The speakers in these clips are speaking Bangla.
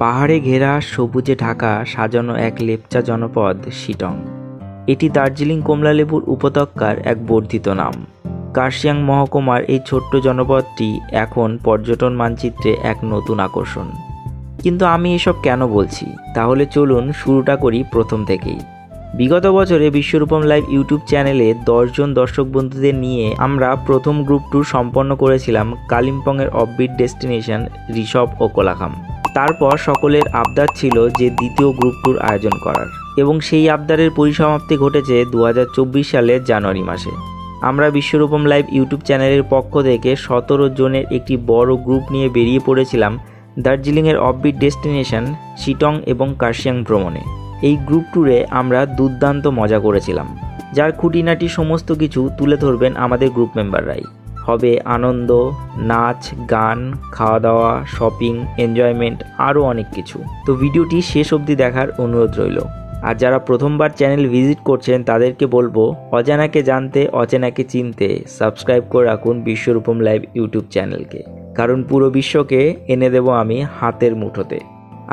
পাহাড়ে ঘেরা সবুজে ঢাকা সাজানো এক লেপচা জনপদ শিটং। এটি দার্জিলিং কমলালেবুর উপত্যকার এক বর্ধিত নাম। কার্শিয়াং মহকুমার এই ছোট্ট জনপদটি এখন পর্যটন মানচিত্রে এক নতুন আকর্ষণ। কিন্তু আমি এসব কেন বলছি, তাহলে চলুন শুরুটা করি প্রথম থেকেই। বিগত বছরে বিশ্বরূপম লাইভ ইউটিউব চ্যানেলে 10 জন দর্শক বন্ধুদের নিয়ে আমরা প্রথম গ্রুপ ট্যুর সম্পন্ন করেছিলাম কালিম্পংয়ের অফবিট ডেস্টিনেশন ঋষভ ও কোলাখাম। তারপর সকলের আবদার ছিল যে দ্বিতীয় গ্রুপ ট্যুর আয়োজন করার, এবং সেই আবদারের পরিসমাপ্তি ঘটেছে 2024 সালের জানুয়ারি মাসে। আমরা বিশ্বরূপম লাইভ ইউটিউব চ্যানেলের পক্ষ থেকে 17 জনের একটি বড় গ্রুপ নিয়ে বেরিয়ে পড়েছিলাম দার্জিলিংয়ের অফবিট ডেস্টিনেশন শিটং এবং কার্শিয়াং ভ্রমণে। এই গ্রুপ ট্যুরে আমরা দুর্দান্ত মজা করেছিলাম, যার খুঁটিনাটি সমস্ত কিছু তুলে ধরবেন আমাদের গ্রুপ মেম্বাররাই। হবে আনন্দ, নাচ, গান, খাওয়া দাওয়া, শপিং, এনজয়মেন্ট, আরও অনেক কিছু। তো ভিডিওটি শেষ অবধি দেখার অনুরোধ রইল। আর যারা প্রথমবার চ্যানেল ভিজিট করছেন তাদেরকে বলবো, অজানাকে জানতে অচেনাকে চিনতে সাবস্ক্রাইব করে রাখুন বিশ্বরূপম লাইভ ইউটিউব চ্যানেলকে, কারণ পুরো বিশ্বকে এনে দেব আমি হাতের মুঠোতে।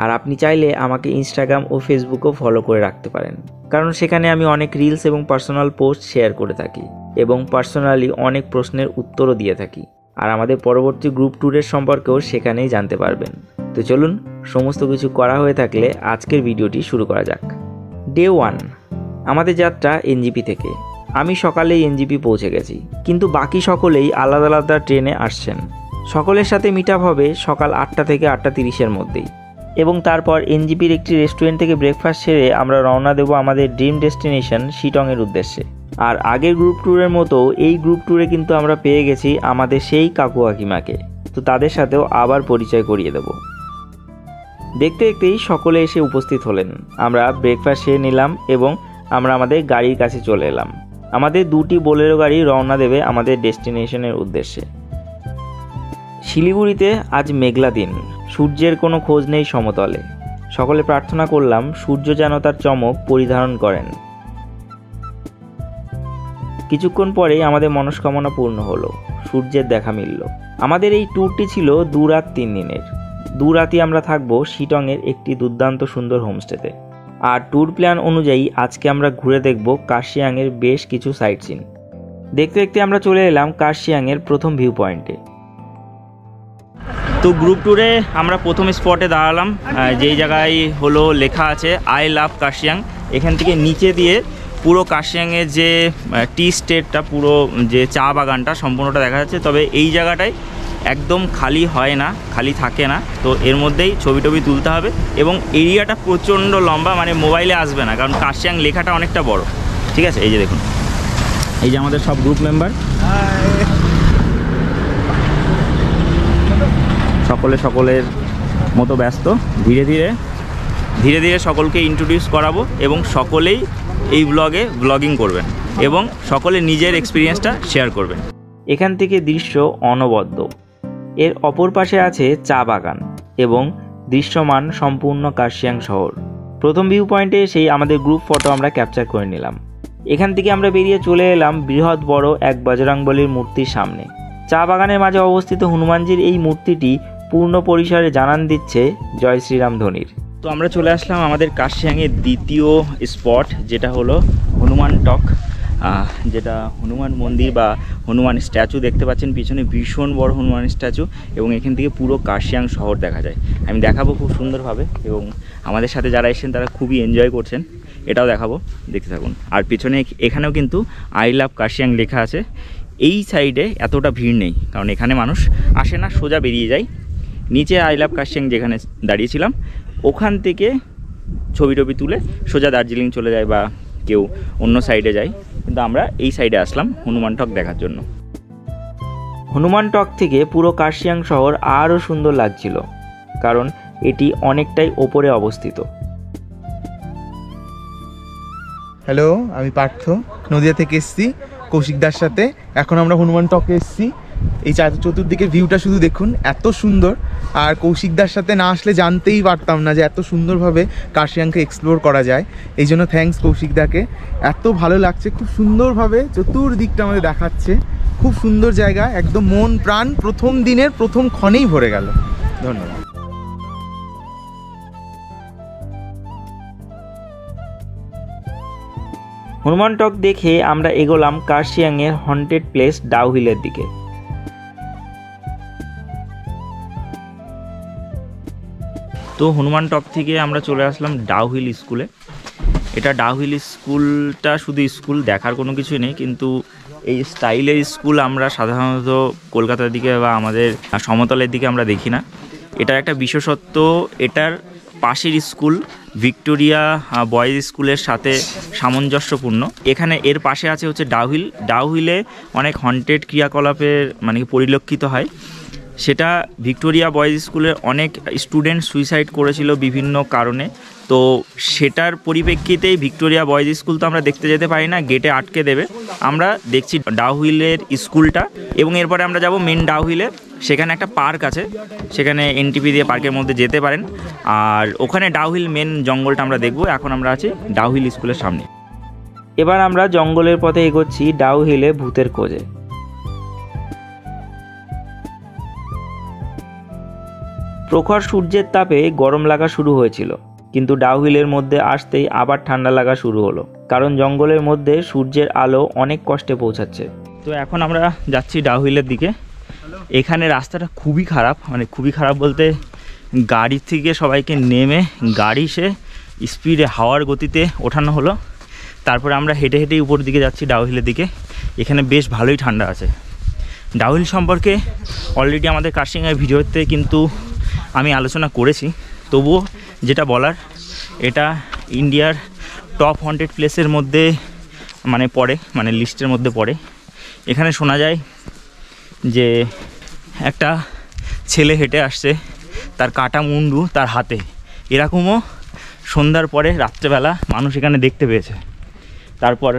আর আপনি চাইলে আমাকে ইনস্টাগ্রাম ও ফেসবুকও ফলো করে রাখতে পারেন, কারণ সেখানে আমি অনেক রিলস এবং পার্সোনাল পোস্ট শেয়ার করে থাকি এবং পার্সোনালি অনেক প্রশ্নের উত্তরও দিয়ে থাকি। আর আমাদের পরবর্তী গ্রুপ ট্যুরের সম্পর্কেও সেখানেই জানতে পারবেন। তো চলুন, সমস্ত কিছু করা হয়ে থাকলে আজকের ভিডিওটি শুরু করা যাক। ডে 1, আমাদের যাত্রা এনজিপি থেকে। আমি সকালেই এনজিপি পৌঁছে গেছি, কিন্তু বাকি সকলেই আলাদা আলাদা ট্রেনে আসছেন। সকলের সাথে মিট আপ হবে সকাল 8টা থেকে 8:30-এর মধ্যেই, এবং তারপর এনজিপির একটি রেস্টুরেন্ট থেকে ব্রেকফাস্ট সেরে আমরা রওনা দেব আমাদের ড্রিম ডেস্টিনেশন শিটংয়ের উদ্দেশ্যে। আর আগের গ্রুপ ট্যুরের মতো এই গ্রুপ ট্যুরে কিন্তু আমরা পেয়ে গেছি আমাদের সেই কাকু কাকিমাকে, তো তাদের সাথেও আবার পরিচয় করিয়ে দেব। দেখতে দেখতেই সকলে এসে উপস্থিত হলেন। আমরা ব্রেকফাস্ট সেরে নিলাম এবং আমরা আমাদের গাড়ির কাছে চলে এলাম। আমাদের 2টি বোলেরো গাড়ি রওনা দেবে আমাদের ডেস্টিনেশনের উদ্দেশ্যে। শিলিগুড়িতে আজ মেঘলা দিন, সূর্যের কোনো খোঁজ নেই সমতলে। সকলে প্রার্থনা করলাম সূর্য যেন তার চমক পরিধারণ করেন। কিছুক্ষণ পরেই আমাদের মনস্কামনা পূর্ণ হলো, সূর্যের দেখা মিলল। আমাদের এই ট্যুরটি ছিল 2 রাত 3 দিনের। 2 রাতই আমরা থাকবো শিটংয়ের একটি দুর্দান্ত সুন্দর হোমস্টেতে। আর ট্যুর প্ল্যান অনুযায়ী আজকে আমরা ঘুরে দেখব কার্শিয়াংয়ের বেশ কিছু সাইট সিন। দেখতে দেখতে আমরা চলে এলাম কার্শিয়াংয়ের প্রথম ভিউ পয়েন্টে। তো গ্রুপ ট্যুরে আমরা প্রথম স্পটে দাঁড়ালাম, যেই জায়গায় হলো লেখা আছে আই লাভ কার্শিয়াং। এখান থেকে নিচে দিয়ে পুরো কার্শিয়াংয়ের যে টি স্টেটটা, পুরো যে চা বাগানটা সম্পূর্ণটা দেখা যাচ্ছে। তবে এই জায়গাটায় একদম খালি হয় না, খালি থাকে না, তো এর মধ্যেই ছবি টবি তুলতে হবে। এবং এরিয়াটা প্রচণ্ড লম্বা, মানে মোবাইলে আসবে না, কারণ কার্শিয়াং লেখাটা অনেকটা বড়। ঠিক আছে, এই যে দেখুন, এই যে আমাদের সব গ্রুপ মেম্বার, সকলে সকলের মতো ব্যস্ত। ধীরে ধীরে সকলকে ইন্ট্রোডিউস করাবো এবং সকলেই এই ব্লগিং করবেন এবং সকলে নিজের এক্সপিরিয়েন্সটা শেয়ার করবেন। এখান থেকে দৃশ্য অনবদ্য। এর অপর পাশে আছে চা বাগান এবং দৃশ্যমান সম্পূর্ণ কার্শিয়াং শহর। প্রথম ভিউ পয়েন্টে এসেই আমাদের গ্রুপ ফটো আমরা ক্যাপচার করে নিলাম। এখান থেকে আমরা বেরিয়ে চলে এলাম বৃহৎ বড় এক বজরংবলীর মূর্তির সামনে। চা বাগানের মাঝে অবস্থিত হনুমানজির এই মূর্তিটি পূর্ণ পরিসরে জানান দিচ্ছে জয় শ্রীরাম ধ্বনির। তো আমরা চলে আসলাম আমাদের কার্শিয়াংয়ের দ্বিতীয় স্পট, যেটা হলো হনুমান টক, যেটা হনুমান মন্দির বা হনুমান স্ট্যাচু। দেখতে পাচ্ছেন পিছনে ভীষণ বড় হনুমান স্ট্যাচু, এবং এখান থেকে পুরো কার্শিয়াং শহর দেখা যায়। আমি দেখাবো খুব সুন্দরভাবে, এবং আমাদের সাথে যারা এসেছেন তারা খুবই এনজয় করছেন, এটাও দেখাবো, দেখতে থাকুন। আর পিছনে এখানেও কিন্তু আই লাভ কার্শিয়াং লেখা আছে। এই সাইডে এতটা ভিড় নেই, কারণ এখানে মানুষ আসে না, সোজা বেরিয়ে যায়। নিচে আই লাভ কার্শিয়াং যেখানে দাঁড়িয়েছিলাম ওখান থেকে ছবি টবি তুলে সোজা দার্জিলিং চলে যায় বা কেউ অন্য সাইডে যায়, কিন্তু আমরা এই সাইডে আসলাম হনুমান টক দেখার জন্য। হনুমান টক থেকে পুরো কার্শিয়াং শহর আরও সুন্দর লাগছিল, কারণ এটি অনেকটাই ওপরে অবস্থিত। হ্যালো, আমি পার্থ, নদিয়া থেকে এসেছি কৌশিকদার সাথে। এখন আমরা হনুমান টকে এসেছি। এই চতুর্দিকের ভিউটা শুধু দেখুন, এত সুন্দর। আর কৌশিকদার সাথে না আসলে জানতেই পারতাম না যে এত সুন্দরভাবে কার্শিয়াংকে এক্সপ্লোর করা যায়। এই জন্য থ্যাঙ্কস কৌশিকদাকে, এত ভালো লাগছে, খুব সুন্দরভাবে চতুর্দিকটা আমাদের দেখাচ্ছে। খুব সুন্দর জায়গা, একদম মন প্রাণ প্রথম দিনের প্রথম ক্ষণেই ভরে গেল। ধন্যবাদ। হনুমান টক দেখে আমরা এগোলাম কার্শিয়াংয়ের হন্টেড প্লেস ডাউহিলের দিকে। তো হনুমান টক থেকে আমরা চলে আসলাম ডাউহিল স্কুলে। এটা ডাউহিল স্কুলটা শুধু স্কুল, দেখার কোনো কিছুই নেই, কিন্তু এই স্টাইলের স্কুল আমরা সাধারণত কলকাতার দিকে বা আমাদের সমতলের দিকে আমরা দেখি না। এটার একটা বিশেষত্ব, এটার পাশের স্কুল ভিক্টোরিয়া বয়েজ স্কুলের সাথে সামঞ্জস্যপূর্ণ। এখানে এর পাশে আছে হচ্ছে ডাউহিল। ডাউহিলে অনেক হন্টেড ক্রিয়াকলাপের মানে পরিলক্ষিত হয়। সেটা ভিক্টোরিয়া বয়েজ স্কুলের অনেক স্টুডেন্ট সুইসাইড করেছিল বিভিন্ন কারণে। তো সেটার পরিপ্রেক্ষিতেই ভিক্টোরিয়া বয়েজ স্কুল তো আমরা দেখতে যেতে পারি না, গেটে আটকে দেবে। আমরা দেখছি ডাউহিলের স্কুলটা, এবং এরপরে আমরা যাব মেন ডাউহিলে। সেখানে একটা পার্ক আছে, সেখানে এনটিপি দিয়ে পার্কের মধ্যে যেতে পারেন। আর ওখানে ডাউহিল মেন জঙ্গলটা আমরা দেখব। এখন আমরা আছি ডাউহিল স্কুলের সামনে। এবার আমরা জঙ্গলের পথে এগোচ্ছি ডাউহিলে ভূতের খোঁজে। প্রখর সূর্যের তাপে গরম লাগা শুরু হয়েছিল, কিন্তু ডাউহিলের মধ্যে আসতেই আবার ঠান্ডা লাগা শুরু হলো, কারণ জঙ্গলের মধ্যে সূর্যের আলো অনেক কষ্টে পৌঁছাচ্ছে। তো এখন আমরা যাচ্ছি ডাউহিলের দিকে। এখানে রাস্তাটা খুবই খারাপ, মানে খুবই খারাপ বলতে গাড়ি থেকে সবাইকে নেমে গাড়ি সে স্পিডে হাওয়ার গতিতে ওঠানো হলো। তারপরে আমরা হেঁটে হেঁটেই উপর দিকে যাচ্ছি ডাউহিলের দিকে। এখানে বেশ ভালোই ঠান্ডা আছে। ডাউহিল সম্পর্কে অলরেডি আমাদের কার্শিয়াংয়ের ভিডিওতে কিন্তু আমি আলোচনা করেছি, তবুও যেটা বলার, এটা ইন্ডিয়ার টপ হন্টেড প্লেসের মধ্যে মানে পড়ে, মানে লিস্টের মধ্যে পড়ে। এখানে শোনা যায় যে একটা ছেলে হেঁটে আসছে, তার কাটা মুন্ডু তার হাতে, এরকমও সন্ধ্যার পরে রাত্রেবেলা মানুষ এখানে দেখতে পেয়েছে। তারপর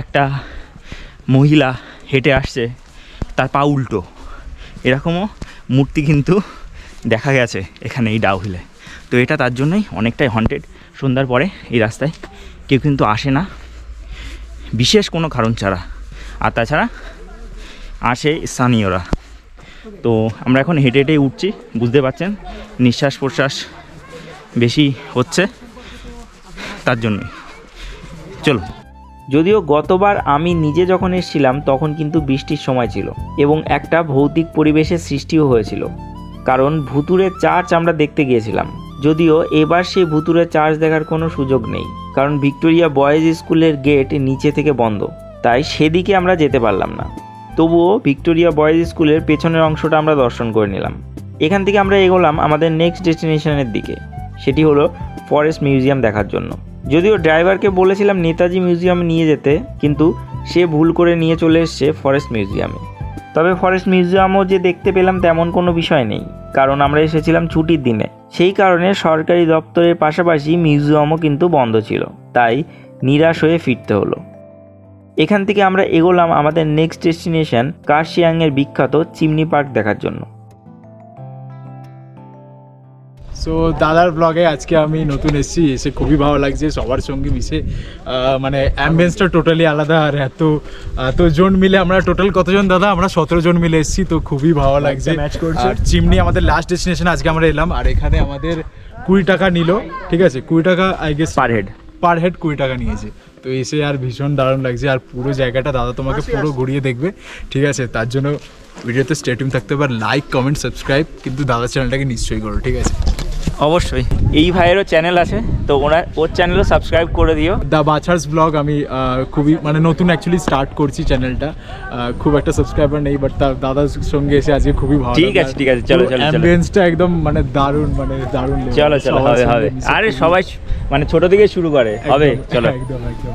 একটা মহিলা হেঁটে আসছে, তার পা উল্টো, এরকমও মূর্তি কিন্তু দেখা গেছে এখানে এই ডাউহিলে। তো এটা তার জন্যই অনেকটাই হন্টেড। সন্ধ্যার পরে এই রাস্তায় কেউ কিন্তু আসে না, বিশেষ কোনো কারণ ছাড়া। আর তাছাড়া আসে স্থানীয়রা। তো আমরা এখন হেঁটে হেঁটেই উঠছি, বুঝতে পারছেন নিঃশ্বাস প্রশ্বাস বেশি হচ্ছে, তার জন্যই। চলো। যদিও গতবার আমি নিজে যখন এসেছিলাম তখন কিন্তু বৃষ্টির সময় ছিল, এবং একটা ভৌতিক পরিবেশের সৃষ্টিও হয়েছিল, কারণ ভুতুড়ের চার্চ আমরা দেখতে গিয়েছিলাম। যদিও এবার সেই ভুতুড়ের চার্চ দেখার কোনো সুযোগ নেই, কারণ ভিক্টোরিয়া বয়েজ স্কুলের গেট নিচে থেকে বন্ধ, তাই সেদিকে আমরা যেতে পারলাম না। তবুও ভিক্টোরিয়া বয়েজ স্কুলের পেছনের অংশটা আমরা দর্শন করে নিলাম। এখান থেকে আমরা এগোলাম আমাদের নেক্সট ডেস্টিনেশনের দিকে, সেটি হলো ফরেস্ট মিউজিয়াম দেখার জন্য। যদিও ড্রাইভারকে বলেছিলাম নেতাজি মিউজিয়ামে নিয়ে যেতে, কিন্তু সে ভুল করে নিয়ে চলে এসছে ফরেস্ট মিউজিয়ামে। তবে ফরেস্ট মিউজিয়ামও যে দেখতে পেলাম তেমন কোনো বিষয় নেই, কারণ আমরা এসেছিলাম ছুটির দিনে। সেই কারণে সরকারি দপ্তরের পাশাপাশি মিউজিয়ামও কিন্তু বন্ধ ছিল, তাই নিরাশ হয়ে ফিরতে হলো। এখান থেকে আমরা এগোলাম আমাদের নেক্সট ডেস্টিনেশন কার্শিয়াংয়ের বিখ্যাত চিমনি পার্ক দেখার জন্য। সো দাদার ব্লগে আজকে আমি নতুন এসে খুবই ভালো লাগছে সবার সঙ্গে মিশে। মানে অ্যাম্বিয়েন্সটা টোটালি আলাদা। আর এত জন মিলে আমরা টোটাল কতজন দাদা? আমরা 17 জন মিলে এসেছি, তো খুবই ভালো লাগছে। আর চিমনি আমাদের লাস্ট ডেস্টিনেশন আজকে আমরা এলাম। আর এখানে আমাদের 20 টাকা নিল, ঠিক আছে? 20 টাকা আই গেস পার হেড 20 টাকা নিয়েছে। তো এসে আর ভীষণ দারুণ লাগছে। আর পুরো জায়গাটা দাদা তোমাকে পুরো ঘুরিয়ে দেখবে, ঠিক আছে? তার জন্য ভিডিওতে স্টে টিউন থাকতে পারে। লাইক কমেন্ট সাবস্ক্রাইব কিন্তু দাদার চ্যানেলটাকে নিশ্চয়ই করো, ঠিক আছে? অবশ্যই। এই ভাইয়েরও চ্যানেল আছে, তো ওর চ্যানেলও সাবস্ক্রাইব করে দিও, দ্য বাছার্স ব্লগ। আমি খুবই মানে নতুন অ্যাকচুয়ালি স্টার্ট করছি চ্যানেলটা, খুব একটা সাবস্ক্রাইবার নেই, বাট তার দাদার সঙ্গে এসে আজকে খুবই ভালো। ঠিক আছে ঠিক আছে, চলো চলো। অ্যাম্বিয়েন্সটা একদম মানে দারুণ, চলো চলো, হবে হবে। আরে সবাই মানে ছোট থেকে শুরু করে, হবে, চলো। একদম একদম।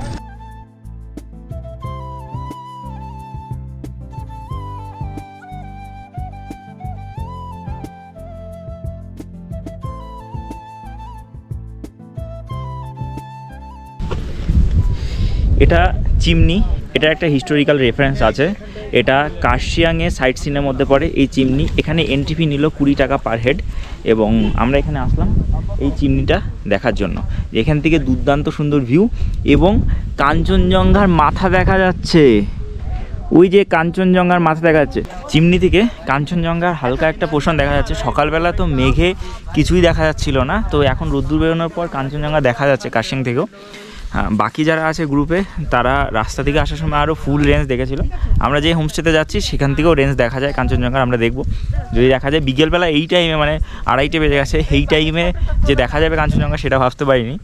এটা চিমনি, এটা একটা হিস্টোরিক্যাল রেফারেন্স আছে। এটা কার্শিয়াংয়ে সাইট সিনের মধ্যে পড়ে এই চিমনি। এখানে এন্ট্রি ফি নিল 20 টাকা পার হেড, এবং আমরা এখানে আসলাম এই চিমনিটা দেখার জন্য। এখান থেকে দুর্দান্ত সুন্দর ভিউ, এবং কাঞ্চনজঙ্ঘার মাথা দেখা যাচ্ছে। ওই যে কাঞ্চনজঙ্ঘার মাথা দেখা যাচ্ছে চিমনি থেকে, কাঞ্চনজঙ্ঘার হালকা একটা পোর্শন দেখা যাচ্ছে। সকালবেলা তো মেঘে কিছুই দেখা যাচ্ছিল না, তো এখন রোদ্দুর বেরোনোর পর কাঞ্চনজঙ্ঘা দেখা যাচ্ছে কার্শিয়াং থেকেও। বাকি যারা আছে গ্রুপে তারা রাস্তা থেকে আসার সময় আরও ফুল রেঞ্জ দেখেছিল। আমরা যে হোমস্টেতে যাচ্ছি সেখান থেকেও রেঞ্জ দেখা যায় কাঞ্চনজঙ্ঘার। আমরা দেখব যদি দেখা যায় বিকেলবেলা এই টাইমে মানে 2:30 বেজে গেছে, এই টাইমে যে দেখা যাবে কাঞ্চনজঙ্ঘা সেটা ভাবতে পারিনি।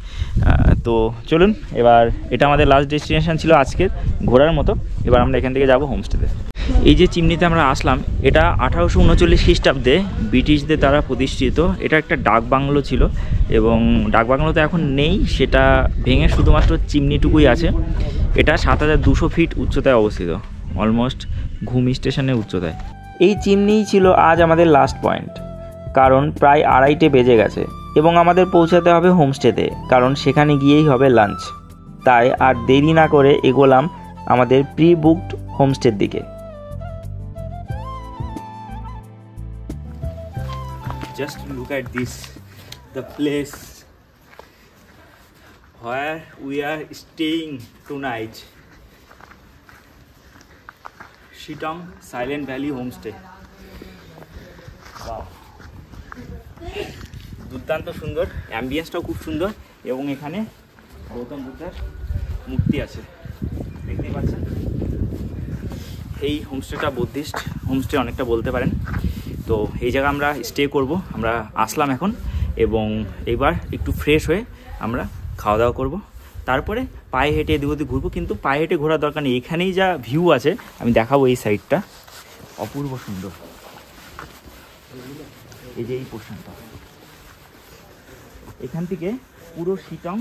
তো চলুন, এবার এটা আমাদের লাস্ট ডেস্টিনেশন ছিল আজকের ঘোরার মতো। এবার আমরা এখান থেকে যাব হোমস্টেতে। এই যে চিমনিতে আমরা আসলাম, এটা 1839 খ্রিস্টাব্দে ব্রিটিশদের দ্বারা প্রতিষ্ঠিত। এটা একটা ডাক বাংলো ছিল এবং ডাক বাংলো তো এখন নেই, সেটা ভেঙে শুধুমাত্র চিমনিটুকুই আছে। এটা 7200 ফিট উচ্চতায় অবস্থিত, অলমোস্ট ঘুম স্টেশনের উচ্চতায়। এই চিমনিই ছিল আজ আমাদের লাস্ট পয়েন্ট, কারণ প্রায় 2:30 বেজে গেছে এবং আমাদের পৌঁছাতে হবে হোমস্টেতে, কারণ সেখানে গিয়েই হবে লাঞ্চ। তাই আর দেরি না করে এগোলাম আমাদের প্রি বুকড হোমস্টের দিকে। Just look at this, the place where we are staying tonight. Shitong Silent Valley Homestay. Wow. দুর্দান্ত সুন্দর, অ্যাম্বিয়েন্সটাও খুব সুন্দর এবং এখানে গৌতম বুদ্ধের মূর্তি আছে, দেখতেই পাচ্ছেন। এই হোমস্টেটা বুদ্ধিস্ট হোমস্টে অনেকটা বলতে পারেন। তো এই জায়গা আমরা স্টে করব। আমরা আসলাম এখন এবং এবার একটু ফ্রেশ হয়ে আমরা খাওয়া দাওয়া করব, তারপরে পায়ে হেঁটে এদিক ওদিক ঘুরবো। কিন্তু পায়ে হেঁটে ঘোরার দরকার নেই, এখানেই যা ভিউ আছে আমি দেখাবো। এই সাইডটা অপূর্ব সুন্দর, এই যে এই পোর্শনটা, এখান থেকে পুরো শিটং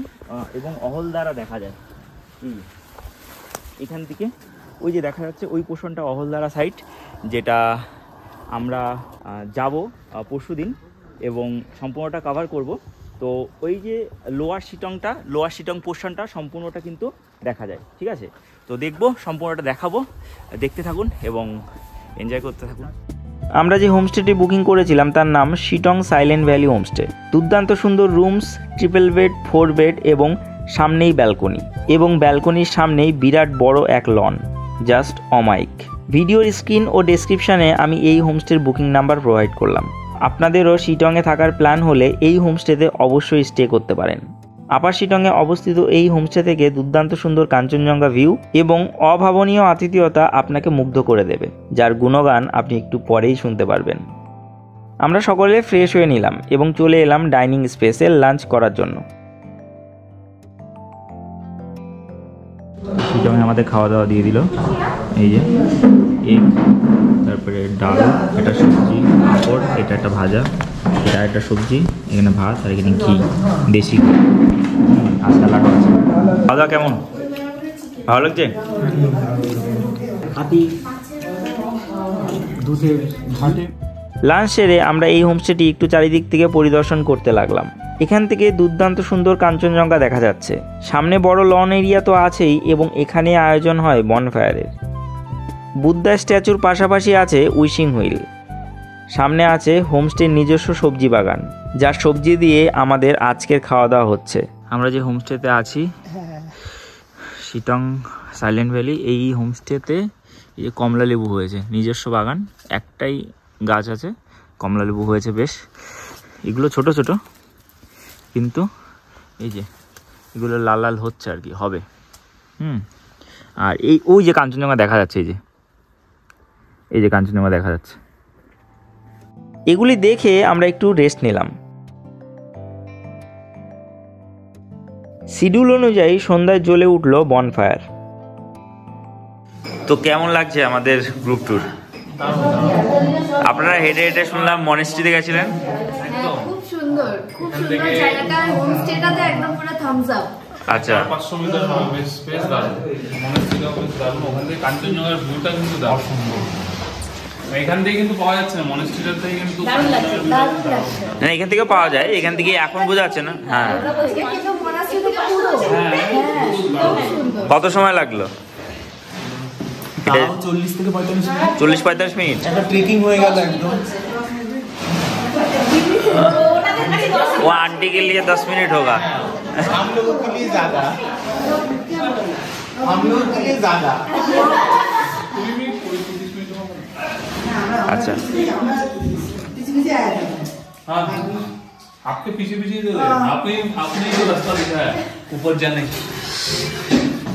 এবং অহলদারা দেখা যায়। এখান থেকে ওই যে দেখা যাচ্ছে ওই পোর্শনটা অহলদারা সাইড, যেটা আমরা যাব পরশুদিন এবং সম্পূর্ণটা কভার করব। তো ওই যে লোয়ার শিটং পোর্শনটা সম্পূর্ণটা কিন্তু দেখা যায়, ঠিক আছে? তো দেখব, সম্পূর্ণটা দেখাবো, দেখতে থাকুন এবং এনজয় করতে থাকুন। আমরা যে হোমস্টেটি বুকিং করেছিলাম তার নাম শিটং সাইলেন্ট ভ্যালি হোমস্টে। দুর্দান্ত সুন্দর রুমস, 3 বেড 4 বেড এবং সামনেই ব্যালকনি, এবং ব্যালকনির সামনেই বিরাট বড় এক লন, জাস্ট অমাইক। ভিডিওর স্ক্রিন ও ডেসক্রিপশানে আমি এই হোমস্টের বুকিং নাম্বার প্রোভাইড করলাম। আপনাদেরও শিটংয়ে থাকার প্ল্যান হলে এই হোমস্টেতে অবশ্যই স্টে করতে পারেন। আপার শিটংয়ে অবস্থিত এই হোমস্টে থেকে দুর্দান্ত সুন্দর কাঞ্চনজঙ্ঘা ভিউ এবং অভাবনীয় আতিথেয়তা আপনাকে মুগ্ধ করে দেবে, যার গুণগান আপনি একটু পরেই শুনতে পারবেন। আমরা সকলে ফ্রেশ হয়ে নিলাম এবং চলে এলাম ডাইনিং স্পেসে লাঞ্চ করার জন্য। শিটংয়ে আমাদের খাওয়া দাওয়া দিয়ে দিল, এই যে এগ, তারপরে ডাল, এটা সবজি, পাঁপড়, এটা একটা ভাজা, এটা একটা সবজি, এখানে ভাত, আর এখানে ঘি, দেশি ঘি, আর স্যালাডও আছে। খাওয়া দাওয়া কেমন? ভালো লাগছে? লাঞ্চ সেরে আমরা এই হোমস্টেটি একটু চারিদিক থেকে পরিদর্শন করতে লাগলাম। এখান থেকে দুর্দান্ত সুন্দর কাঞ্চনজঙ্ঘা দেখা যাচ্ছে। সামনে বড় লন এরিয়া তো আছেই এবং এখানে আয়োজন হয় বনফায়ারের। বুদ্ধা স্ট্যাচুর পাশাপাশি আছে উইশিং হুইল। সামনে আছে হোমস্টের নিজস্ব সবজি বাগান, যার সবজি দিয়ে আমাদের আজকের খাওয়া দাওয়া হচ্ছে। আমরা যে হোমস্টেতে আছি শিটং সাইলেন্ট ভ্যালি, এই হোমস্টেতে এই যে কমলা লেবু হয়েছে, নিজস্ব বাগান, একটাই গাছ আছে, কমলা লেবু হয়েছে বেশ। এগুলো ছোট ছোট, কিন্তু এই যে এগুলো লাল লাল হচ্ছে আর কি, হবে। আর ওই যে কাঞ্চনজঙ্ঘা দেখা যাচ্ছে, এই যে কাঞ্চনজঙ্ঘা দেখা যাচ্ছে। এগুলি দেখে আমরা একটু রেস্ট নিলাম। শিডিউল অনুযায়ী সন্ধ্যায় জ্বলে উঠল বনফায়ার। তো কেমন লাগছে আমাদের গ্রুপ ট্যুর? আপনারা হেঁটে হেঁটে শুনলাম মনেস্ট্রিতে গেছিলেন। খুব সুন্দর, খুব সুন্দর জায়গাটা, হোমস্টেটাতে একদম পুরো থামস আপ। আচ্ছা, 500 মিটার স্পেস দারুণ, মনেস্ট্রিটা বেশ দারুণ। ওখান থেকে কাঞ্চনজঙ্ঘার ভিউটা কিন্তু দারুণ সুন্দর। এখান থেকে কিন্তু পাওয়া যাচ্ছে না, মনেস্ট্রিটার থেকে কিন্তু না, এখান থেকে পাওয়া যায়, এখান থেকে এখন বোঝা যাচ্ছে না। হ্যাঁ, কত সময় লাগলো? 40 থেকে 45 মিনিট। 40-45 মিনিট একটা ট্রেকিং হয়ে গেল একদম। वो आंटी के लिए 10 मिनट होगा। हम लोगों के लिए ज्यादा, हम लोगों के लिए ज्यादा। अच्छा, हाँ, आपके पीछे पीछे तो आपने जो रास्ता दिखा है ऊपर जाने,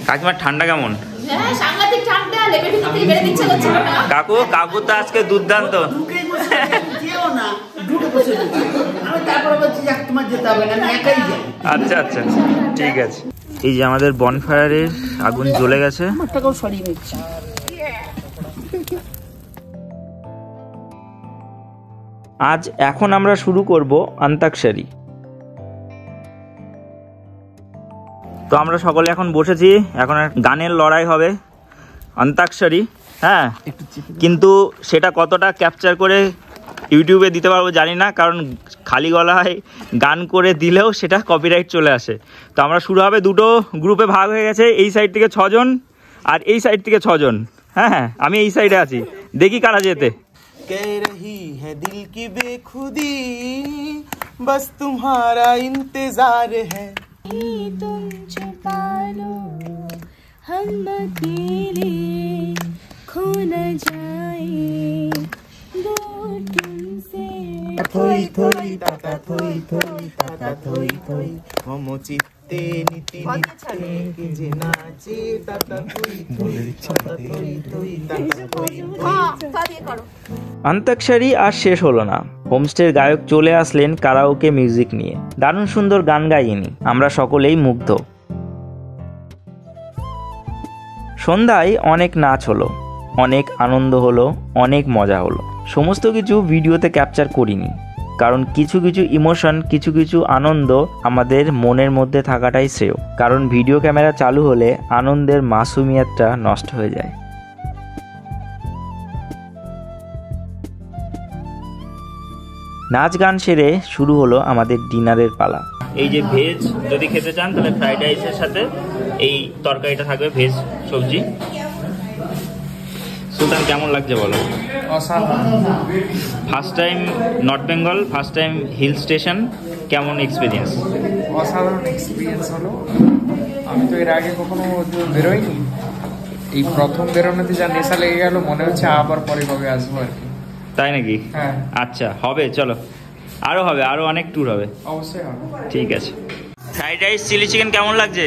কাকিমার ঠান্ডা কেমন? হ্যাঁ সাংঘাতিক ঠান্ডা, লেপের ভিতর থেকে বেরোতে ইচ্ছা করছে না। কাকু তো আজকে দুর্দান্ত। আচ্ছা আচ্ছা ঠিক আছে। এই যে আমাদের বনফায়ারের আগুন জ্বলে গেছে। এখন আমরা শুরু করব অন্তাক্ষরী। তো আমরা সকলে এখন বসেছি, এখন গানের লড়াই হবে, অন্তাক্ষরী। হ্যাঁ, কিন্তু সেটা কতটা ক্যাপচার করে ইউটিউবে দিতে পারবো জানি না, কারণ খালি গলায় গান করে দিলেও সেটা কপিরাইট চলে আসে। তো আমরা শুরু হবে, দুটো গ্রুপে ভাগ হয়ে গেছে, এই সাইড থেকে 6 জন আর এই সাইড থেকে 6 জন। হ্যাঁ, আমি এই সাইডে আছি, দেখি কারা যেতে। कह रही है दिल की बेखुदी, बस तुम्हारा इंतजार है। तुम छुपा लो हम अकेले खो न जाए दूर तुमसे। थोई थोई ताता थोई थोई ताता थोई थोई मम चित्ते नीति नित्ते के जे नाचे ताता थोई थोई ताता थोई थोई ताता थोई थोई। অন্তাক্ষরী আর শেষ হলো না, হোমস্টের গায়ক চলে আসলেন কারাওকে মিউজিক নিয়ে। দারুণ সুন্দর গান গাইনি, আমরা সকলেই মুগ্ধ। সন্ধ্যায় অনেক নাচ হলো, অনেক আনন্দ হলো, অনেক মজা হলো। সমস্ত কিছু ভিডিওতে ক্যাপচার করিনি, কারণ কিছু কিছু ইমোশন, কিছু কিছু আনন্দ আমাদের মনের মধ্যে থাকাটাই শ্রেয়, কারণ ভিডিও ক্যামেরা চালু হলে আনন্দের মাসুমিয়াতটা নষ্ট হয়ে যায়। নাচ গান সেরে শুরু হলো আমাদের ডিনারের পালা। এই যে ভেজ যদি খেতে চান তাহলে ফ্রাইড রাইসের সাথে এই তরকারিটা থাকবে, ভেজ সবজি। সুলতান কেমন লাগছে বলো? First time North Bengal, first time hill station, কেমন এক্সপিরিয়েন্স? অসাধারণ এক্সপিরিয়েন্স হলো। আমি তো এর আগে কখনো বেরোইনি, এই প্রথম বেরোনোতে যা নেশা লেগে গেল, মনে হচ্ছে আবার পরে কবে আসবো আর কি। তাই নাকি? হ্যাঁ। আচ্ছা, হবে, চলো আরো হবে, আরো অনেক ট্যুর হবে। অবশ্যই হবে। ঠিক আছে। ফ্রাইড রাইস, চিলি চিকেন কেমন লাগছে?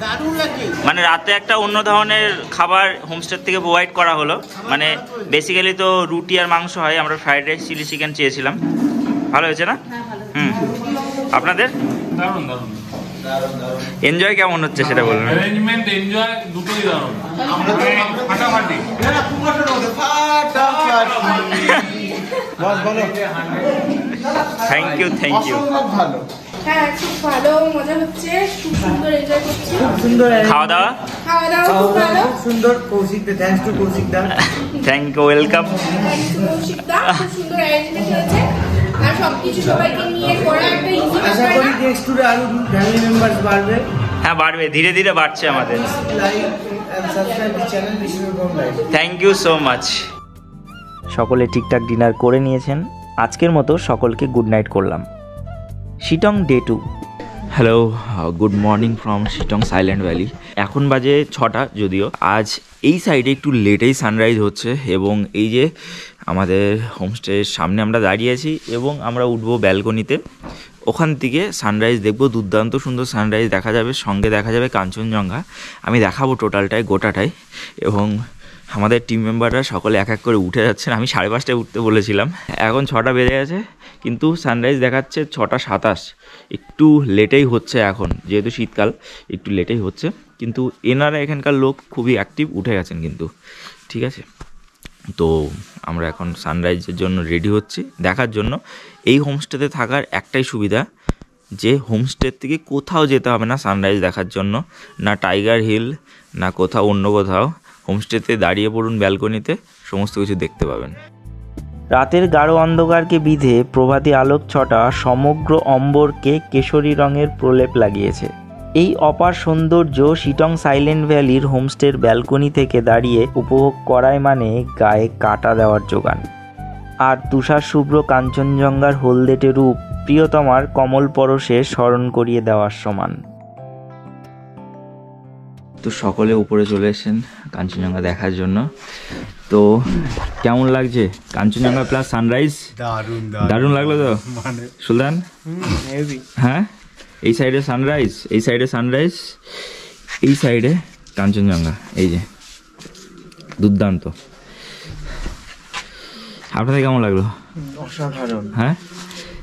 দারুণ লাগে। মানে রাতে একটা অন্য ধরনের খাবার হোমস্টে থেকে প্রোভাইড করা হলো, মানে বেসিক্যালি তো রুটি আর মাংস হয়, আমরা ফ্রাইড রাইস চিলি চিকেন চেয়েছিলাম। ভালো হয়েছে না? আপনাদের দারুণ দারুণ। এনজয় কেমন হচ্ছে সেটা বলুন। অ্যারেঞ্জমেন্ট, এনজয় দুটোই দারুণ। আমরা তো ফাটাফাটি। বস বলো। Thank you, thank you. ভালো। হ্যাঁ খুব ভালো, মজা হচ্ছে, খুব সুন্দর এনজয় করছি। সুন্দর খাওয়া দাওয়া খুব ভালো, সুন্দর। Koushik da, thanks to Koushik da. Thank you, welcome. Koushik da, খুব সুন্দর অ্যারেঞ্জমেন্ট হয়েছে, আর সবকিছু সবাইকে নিয়ে করা একটা ইজি আশা ব্যাপার করি না। নেক্সট টুরে আরো ফ্যামিলি মেম্বারস বাড়বে। হ্যাঁ, বাড়বে, ধীরে ধীরে বাড়ছে আমাদের। Like and subscribe this channel Vishwakarma live. Thank you so much. সকলে ঠিকঠাক ডিনার করে নিয়েছেন, আজকের মতো সকলকে গুড নাইট করলাম। Sittong day 2। Hello, good morning from Sittong সাইল্যান্ড valley. এখন বাজে 6টা, যদিও আজ এই সাইডে একটু লেটেই সানরাইজ হচ্ছে, এবং এই যে আমাদের হোমস্টের সামনে আমরা দাঁড়িয়ে আছি এবং আমরা উঠবো ব্যালকনিতে, ওখান থেকে সানরাইজ দেখবো। দুর্দান্ত সুন্দর সানরাইজ দেখা যাবে, সঙ্গে দেখা যাবে কাঞ্চনজঙ্ঘা। আমি দেখাবো টোটালটাই, গোটাটাই। এবং আমাদের টিম মেম্বাররা সকলে এক এক করে উঠে যাচ্ছেন। আমি 5:30টায় উঠতে বলেছিলাম, এখন 6টা বেজে গেছে, কিন্তু সানরাইজ দেখাচ্ছে 6:27। একটু লেটেই হচ্ছে এখন, যেহেতু শীতকাল একটু লেটেই হচ্ছে, কিন্তু এনারা এখানকার লোক খুবই অ্যাক্টিভ, উঠে গেছেন কিন্তু। ঠিক আছে, তো আমরা এখন সানরাইজের জন্য রেডি হচ্ছি, দেখার জন্য। এই হোমস্টেতে থাকার একটাই সুবিধা, যে হোমস্টের থেকে কোথাও যেতে হবে না সানরাইজ দেখার জন্য, না টাইগার হিল না কোথাও অন্য কোথাও। হোমস্টেতে দাঁড়িয়ে পড়ুন ব্যালকনিতে, সমস্ত কিছু দেখতে পাবেন। রাতের গাঢ় অন্ধকারকে বিধে প্রভাতী আলোক ছটা সমগ্র অম্বরকে কেশরী রঙের প্রলেপ লাগিয়েছে। এই অপার সৌন্দর্য শিটং সাইল্যান্ড ভ্যালির হোমস্টের ব্যালকনি থেকে দাঁড়িয়ে উপভোগ করাই মানে গায়ে কাঁটা দেওয়ার জোগান। আর তুষার শুভ্র কাঞ্চনজঙ্ঘার হলদেটে রূপ প্রিয়তমার কমল পরশে স্মরণ করিয়ে দেওয়ার সমান। তো সকলে উপরে চলে এসেছেন কাঞ্চনজঙ্ঘা দেখার জন্য। তো কেমন লাগছে কাঞ্চনজঙ্ঘা প্লাস সানরাইজ? দারুণ লাগলো তো সুলতান? হ্যাঁ, এই সাইডে সানরাইজ, এই সাইডে সানরাইজ, এই সাইডে কাঞ্চনজঙ্ঘা। এই যে দুর্দান্ত। আপনাদের কেমন লাগলো? অসাধারণ, হ্যাঁ,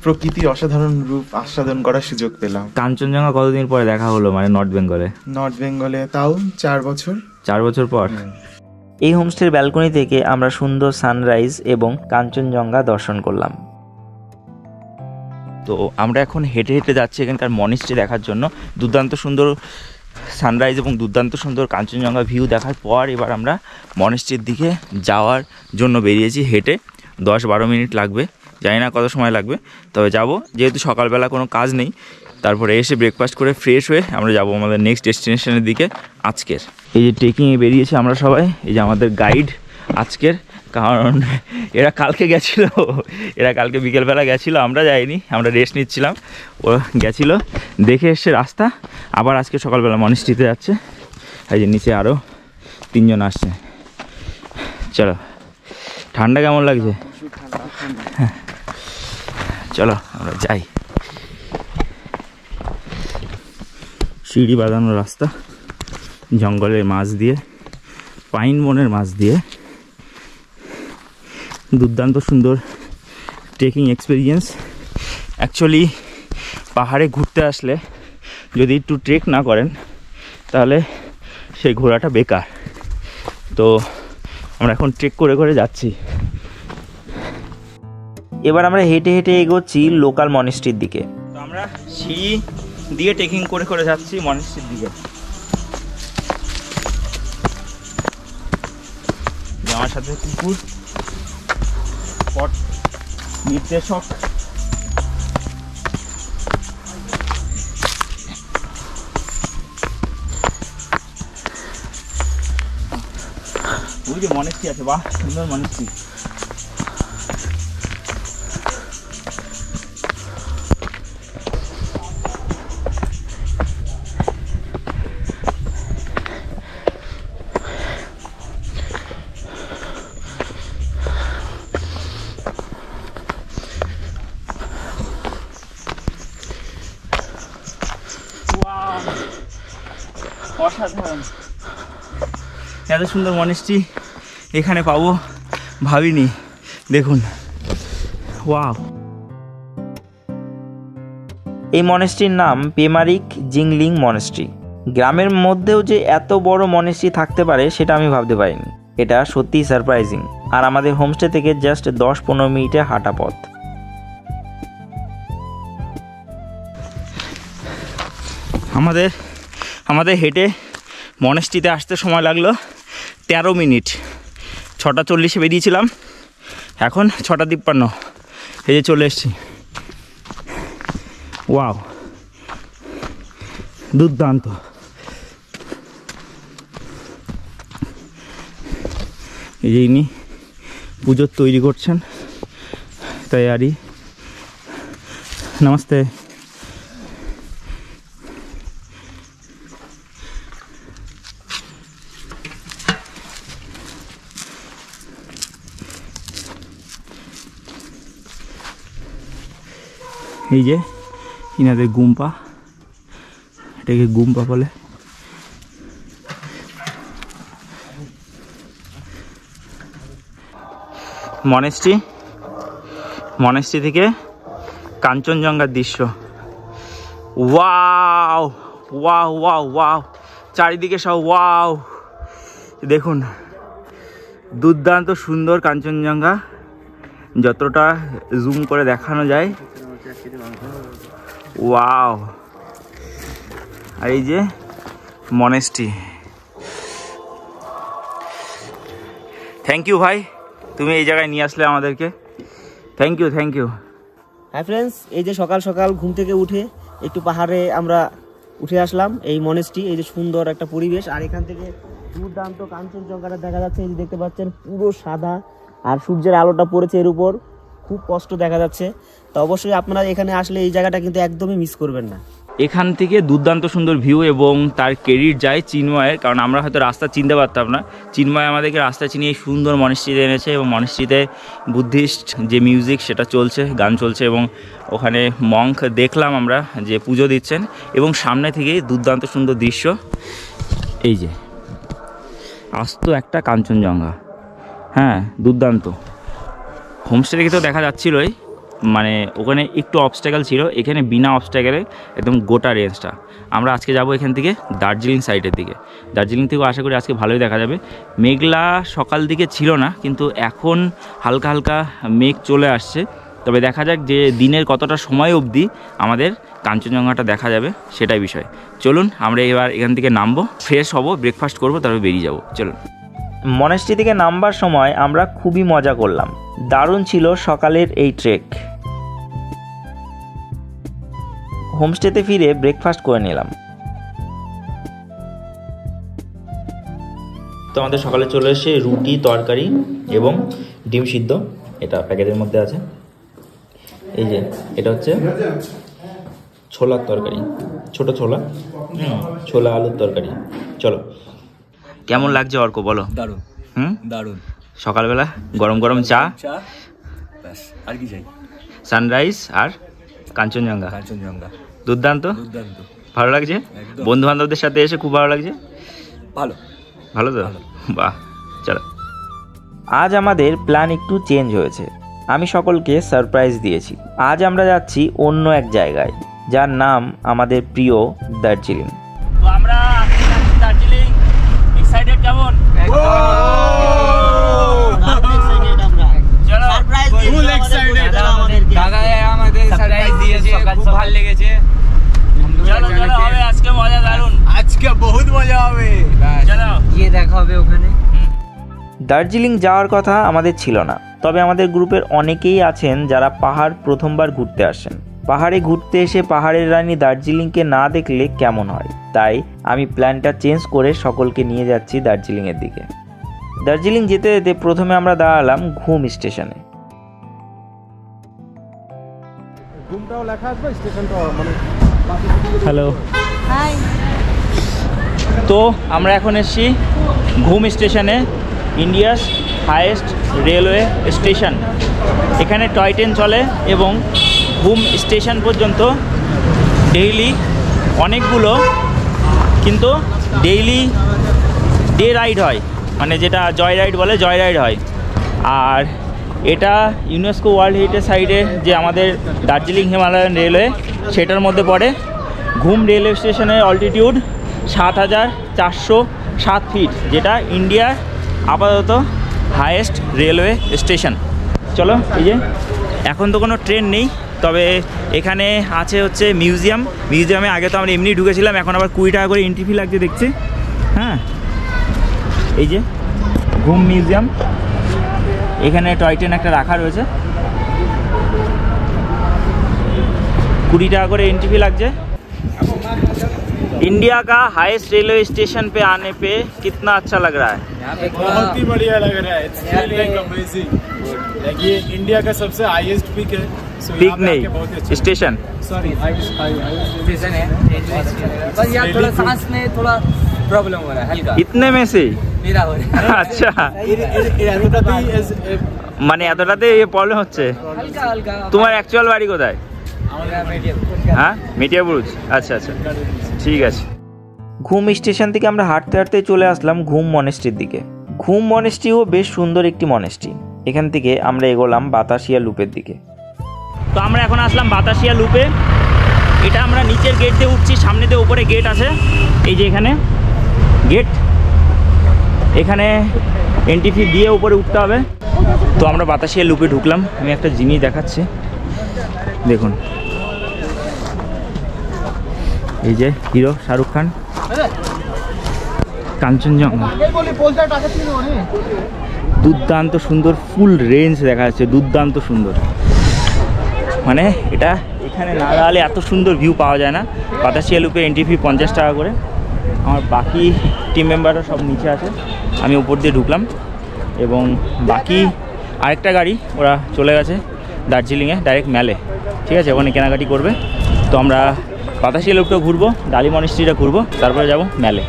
প্রকৃতির অসাধারণ রূপ আস্বাদন করার সুযোগ পেলাম। কাঞ্চনজঙ্ঘা কতদিন পরে দেখা হলো, মানে নর্থ বেঙ্গলে? নর্থ বেঙ্গলে তাও 4 বছর। 4 বছর পর। এই হোমস্টের ব্যালকনি থেকে আমরা সুন্দর সানরাইজ এবং কাঞ্চনজঙ্ঘা দর্শন করলাম। তো আমরা এখন হেঁটে হেঁটে যাচ্ছি এখানকার মনেস্ট্রি দেখার জন্য। দুর্দান্ত সুন্দর সানরাইজ এবং দুর্দান্ত সুন্দর কাঞ্চনজঙ্ঘা ভিউ দেখার পর এবার আমরা মনেস্ট্রির দিকে যাওয়ার জন্য বেরিয়েছি। হেঁটে 10-12 মিনিট লাগবে, জানি না কত সময় লাগবে, তবে যাব। যেহেতু সকালবেলা কোনো কাজ নেই, তারপরে এসে ব্রেকফাস্ট করে ফ্রেশ হয়ে আমরা যাব আমাদের নেক্সট ডেস্টিনেশনের দিকে আজকের। এই যে ট্রেকিংয়ে বেরিয়েছি আমরা সবাই, এই যে আমাদের গাইড আজকের, কারণ এরা কালকে গেছিলো, এরা কালকে বিকেলবেলা গেছিলো, আমরা যাইনি, আমরা রেস্ট নিচ্ছিলাম। ও গেছিলো, দেখে এসছে রাস্তা, আবার আজকে সকালবেলা মনেস্ট্রিতে যাচ্ছে। এই যে নিচে আরও 3 জন আসছে। চলো, ঠান্ডা কেমন লাগছে? চলো আমরা যাই। সিঁড়ি বাঁধানো রাস্তা, জঙ্গলের মাঝ দিয়ে, পাইন বনের মাঝ দিয়ে, দুর্দান্ত সুন্দর ট্রেকিং এক্সপিরিয়েন্স। অ্যাকচুয়ালি পাহাড়ে ঘুরতে আসলে যদি একটু ট্রেক না করেন তাহলে সেই ঘোরাটা বেকার। তো আমরা এখন ট্রেক করে করে যাচ্ছি। এবার আমরা হেঁটে হেঁটে এগোচ্ছি লোকাল মনেস্ট্রির দিকে। তো আমরা সিঁড়ি দিয়ে ট্রেকিং করে করে যাচ্ছি মনেস্ট্রির দিকে। আমার সাথে কুকুর, পট নির্দেশক, ওই যে মনেস্ট্রি আছে, বাহ সুন্দর মনেস্ট্রি। অসাধারণ, এত সুন্দর মনেস্ট্রি এখানে পাবো ভাবিনি। দেখুন, ওয়াও। এই মনেস্ট্রির নাম পেমারিক জিংলিং মনেস্ট্রি। গ্রামের মধ্যেও যে এত বড় মনেস্ট্রি থাকতে পারে সেটা আমি ভাবতে পারিনি। এটা সত্যিই সারপ্রাইজিং। আর আমাদের হোমস্টে থেকে জাস্ট 10-15 মিনিটে হাঁটা পথ। আমাদের হেঁটে মনেস্ট্রিতে আসতে সময় লাগলো 13 মিনিট। 6:40 বেরিয়েছিলাম, এখন 6:53। এই যে চলে এসছি। ওয়াও, দুর্দান্ত। এই যে ইনি পুজোর তৈরি করছেন, তৈয়ারি। নমস্তে। এই যে ইনাদের গুম্পা, এটাকে গুম্পা বলে। মনেস্ট্রি থেকে কাঞ্চনজঙ্ঘার দৃশ্য। ওয়াও ওয়াও ওয়াও ওয়াও, চারিদিকে সব ওয়াও। দেখুন, দুর্দান্ত সুন্দর কাঞ্চনজঙ্ঘা, যতটা জুম করে দেখানো যায়। ওয়াও। আর এই যে মনেস্ট্রি। থ্যাংক ইউ ভাই, তুমি এই জায়গায় নিয়ে আসলে আমাদেরকে। Thank you. হাই ফ্রেন্ডস, এই যে সকাল সকাল ঘুম থেকে উঠে একটু পাহাড়ে আমরা উঠে আসলাম। এই মনেস্ট্রি, এই যে সুন্দর একটা পরিবেশ, আর এখান থেকে দুর্দান্ত কাঞ্চনজঙ্ঘাটা দেখা যাচ্ছে। এই যে দেখতে পাচ্ছেন পুরো সাদা, আর সূর্যের আলোটা পড়েছে এর উপর, খুব স্পষ্ট দেখা যাচ্ছে। তো অবশ্যই আপনারা এখানে আসলে এই জায়গাটা কিন্তু একদমই মিস করবেন না। এখান থেকে দুর্দান্ত সুন্দর ভিউ, এবং তার ক্রেডিট যায় চিন্ময়ের, কারণ আমরা হয়তো রাস্তা চিনতে পারতাম না। চিন্ময় আমাদেরকে রাস্তা চিনিয়ে এই সুন্দর মনেস্ট্রিতে এনেছে, এবং মনেস্ট্রিতে বুদ্ধিস্ট যে মিউজিক সেটা চলছে, গান চলছে, এবং ওখানে মঙ্ক দেখলাম আমরা যে পুজো দিচ্ছেন, এবং সামনে থেকেই দুর্দান্ত সুন্দর দৃশ্য। এই যে আস্ত একটা কাঞ্চনজঙ্ঘা, হ্যাঁ দুর্দান্ত। হোমস্টে থেকে তো দেখা যাচ্ছিলই, মানে ওখানে একটু অবস্ট্যাকেল ছিল, এখানে বিনা অবস্ট্যাকেলে একদম গোটা রেঞ্জটা। আমরা আজকে যাব এখান থেকে দার্জিলিং সাইডের দিকে। দার্জিলিং থেকেও আশা করি আজকে ভালোই দেখা যাবে। মেঘলা সকাল দিকে ছিল না, কিন্তু এখন হালকা হালকা মেঘ চলে আসছে। তবে দেখা যাক যে দিনের কতটা সময় অবধি আমাদের কাঞ্চনজঙ্ঘাটা দেখা যাবে, সেটাই বিষয়। চলুন আমরা এবার এখান থেকে নামবো, ফ্রেশ হব, ব্রেকফাস্ট করবো, তারপর বেরিয়ে যাব। চলুন। মনেস্ট্রি থেকে নামবার সময় আমরা খুবই মজা করলাম, দারুণ ছিল সকালের এই ট্রেক। হোমস্টেতে ফিরে ব্রেকফাস্ট করে নিলাম। তো আমাদের সকালে চলে এসে রুটি, তরকারি এবং ডিম সিদ্ধ, এটা প্যাকেটের মধ্যে আছে। এই যে এটা হচ্ছে ছোলার তরকারি, ছোট ছোলা, ছোলা আলুর তরকারি। চলো, কেমন লাগছে অর্ক বলো? দারুণ, দারুণ। সকালবেলা গরম গরম চা, ব্যাস আর কি চাই? সানরাইজ আর কাঞ্চনজঙ্ঘা, কাঞ্চনজঙ্ঘা দুর্দান্ত, দুর্দান্ত। ভালো লাগছে? বন্ধু বান্ধবদের সাথে এসে খুব ভালো লাগছে। ভালো, ভালো তো, বাহ। চলো, আজ আমাদের প্ল্যান একটু চেঞ্জ হয়েছে। আমি সকলকে সারপ্রাইজ দিয়েছি। আজ আমরা যাচ্ছি অন্য এক জায়গায়, যার নাম আমাদের প্রিয় দার্জিলিং। তো আমরা দার্জিলিং এক্সাইটেড কেমন? আজকে মজা দারুন, আজকে বহুত মজা হবে। গিয়ে দেখা হবে ওখানে। দার্জিলিং যাওয়ার কথা আমাদের ছিল না, তবে আমাদের গ্রুপের অনেকেই আছেন যারা পাহাড় প্রথমবার ঘুরতে আসেন। পাহাড়ে ঘুরতে এসে পাহাড়ের রানী দার্জিলিংকে না দেখলে কেমন হয়, তাই আমি প্ল্যানটা চেঞ্জ করে সকলকে নিয়ে যাচ্ছি দার্জিলিংয়ের দিকে। দার্জিলিং যেতে যেতে প্রথমে আমরা দাঁড়ালাম ঘুম স্টেশনে। হ্যালো, তো আমরা এখন এসেছি ঘুম স্টেশনে, ইন্ডিয়াস হাইয়েস্ট রেলওয়ে স্টেশন। এখানে টয় ট্রেন চলে, এবং ঘুম স্টেশন পর্যন্ত ডেইলি অনেকগুলো কিন্তু ডেইলি ডে রাইড হয়, মানে যেটা জয় রাইড বলে, জয় রাইড হয়। আর এটা ইউনেস্কো ওয়ার্ল্ড হেরিটেজ সাইটে যে আমাদের দার্জিলিং হিমালয়ান রেলওয়ে, সেটার মধ্যে পড়ে। ঘুম রেলওয়ে স্টেশনের অল্টিটিউড 7407 ফিট, যেটা ইন্ডিয়ার আপাতত হাইয়েস্ট রেলওয়ে স্টেশন। চলো, এই যে এখন তো কোনো ট্রেন নেই, তবে এখানে আছে হচ্ছে মিউজিয়াম। মিউজিয়ামে আগে তো আমরা এমনি ঢুকেছিলাম, এখন আবার 20 টাকা করে এন্ট্রি ফি লাগছে দেখছি। হ্যাঁ, এই যে ঘুম মিউজিয়াম, এখানে টয় ট্রেন একটা রাখা রয়েছে, 20 টাকা করে एंट्री फी लग जाए। इंडिया का हाईएस्ट रेलवे स्टेशन पे आने पे कितना अच्छा लग रहा है? बहुत ही बढ़िया लग रहा है। ये इंडिया का सबसे हाईएस्ट पीक है। पीक नहीं, स्टेशन। सॉरी, स्टेशन है, बस यार थोड़ा सांस में थोड़ा प्रॉब्लम हो रहा है हल्का। इतने में से मेरा हो रहा है। अच्छा, মানে এতটাতে এই প্রবলেম হচ্ছে। हल्का हल्का। তোমার অ্যাকচুয়াল বাড়ি কোথায়? হ্যাঁ, মেটিয়াবুরুজ। আচ্ছা আচ্ছা, ঠিক আছে। ঘুম স্টেশন থেকে আমরা হাঁটতে হাঁটতে চলে আসলাম ঘুম মনেস্ট্রির দিকে। ঘুম মনেস্ট্রিও বেশ সুন্দর একটি মনেস্ট্রি। এখান থেকে আমরা এগোলাম বাতাসিয়া লুপের দিকে। তো আমরা এখন আসলাম বাতাসিয়া লুপে। এটা আমরা নিচের গেট দিয়ে উঠছি, সামনে দিয়ে উপরে গেট আছে, এই যে এখানে গেট, এখানে এন্ট্রি ফি দিয়ে উপরে উঠতে হবে। তো আমরা বাতাসিয়া লুপে ঢুকলাম। আমি একটা জিনিস দেখাচ্ছি, দেখুন, এই যে হিরো শাহরুখ খান, কাঞ্চনজঙ্ঘা, দুর্দান্ত সুন্দর, ফুল রেঞ্জ দেখা যাচ্ছে, দুর্দান্ত সুন্দর। মানে এটা এখানে না দাঁড়ালে এত সুন্দর ভিউ পাওয়া যায় না। বাতাসিয়া লুপে এন্ট্রি ফি 50 টাকা করে। আমার বাকি টিম মেম্বাররা সব নিচে আছে, আমি উপর দিয়ে ঢুকলাম, এবং বাকি আরেকটা গাড়ি ওরা চলে গেছে দার্জিলিংয়ে, ডাইরেক্ট ম্যালে, ঠিক আছে, ওখানে কেনাকাটি করবে। তো আমরা বাতাসিয়া লুপটা ঘুরবো, ডালি মনেস্ট্রিটা ঘুরবো, তারপরে যাব মেলে।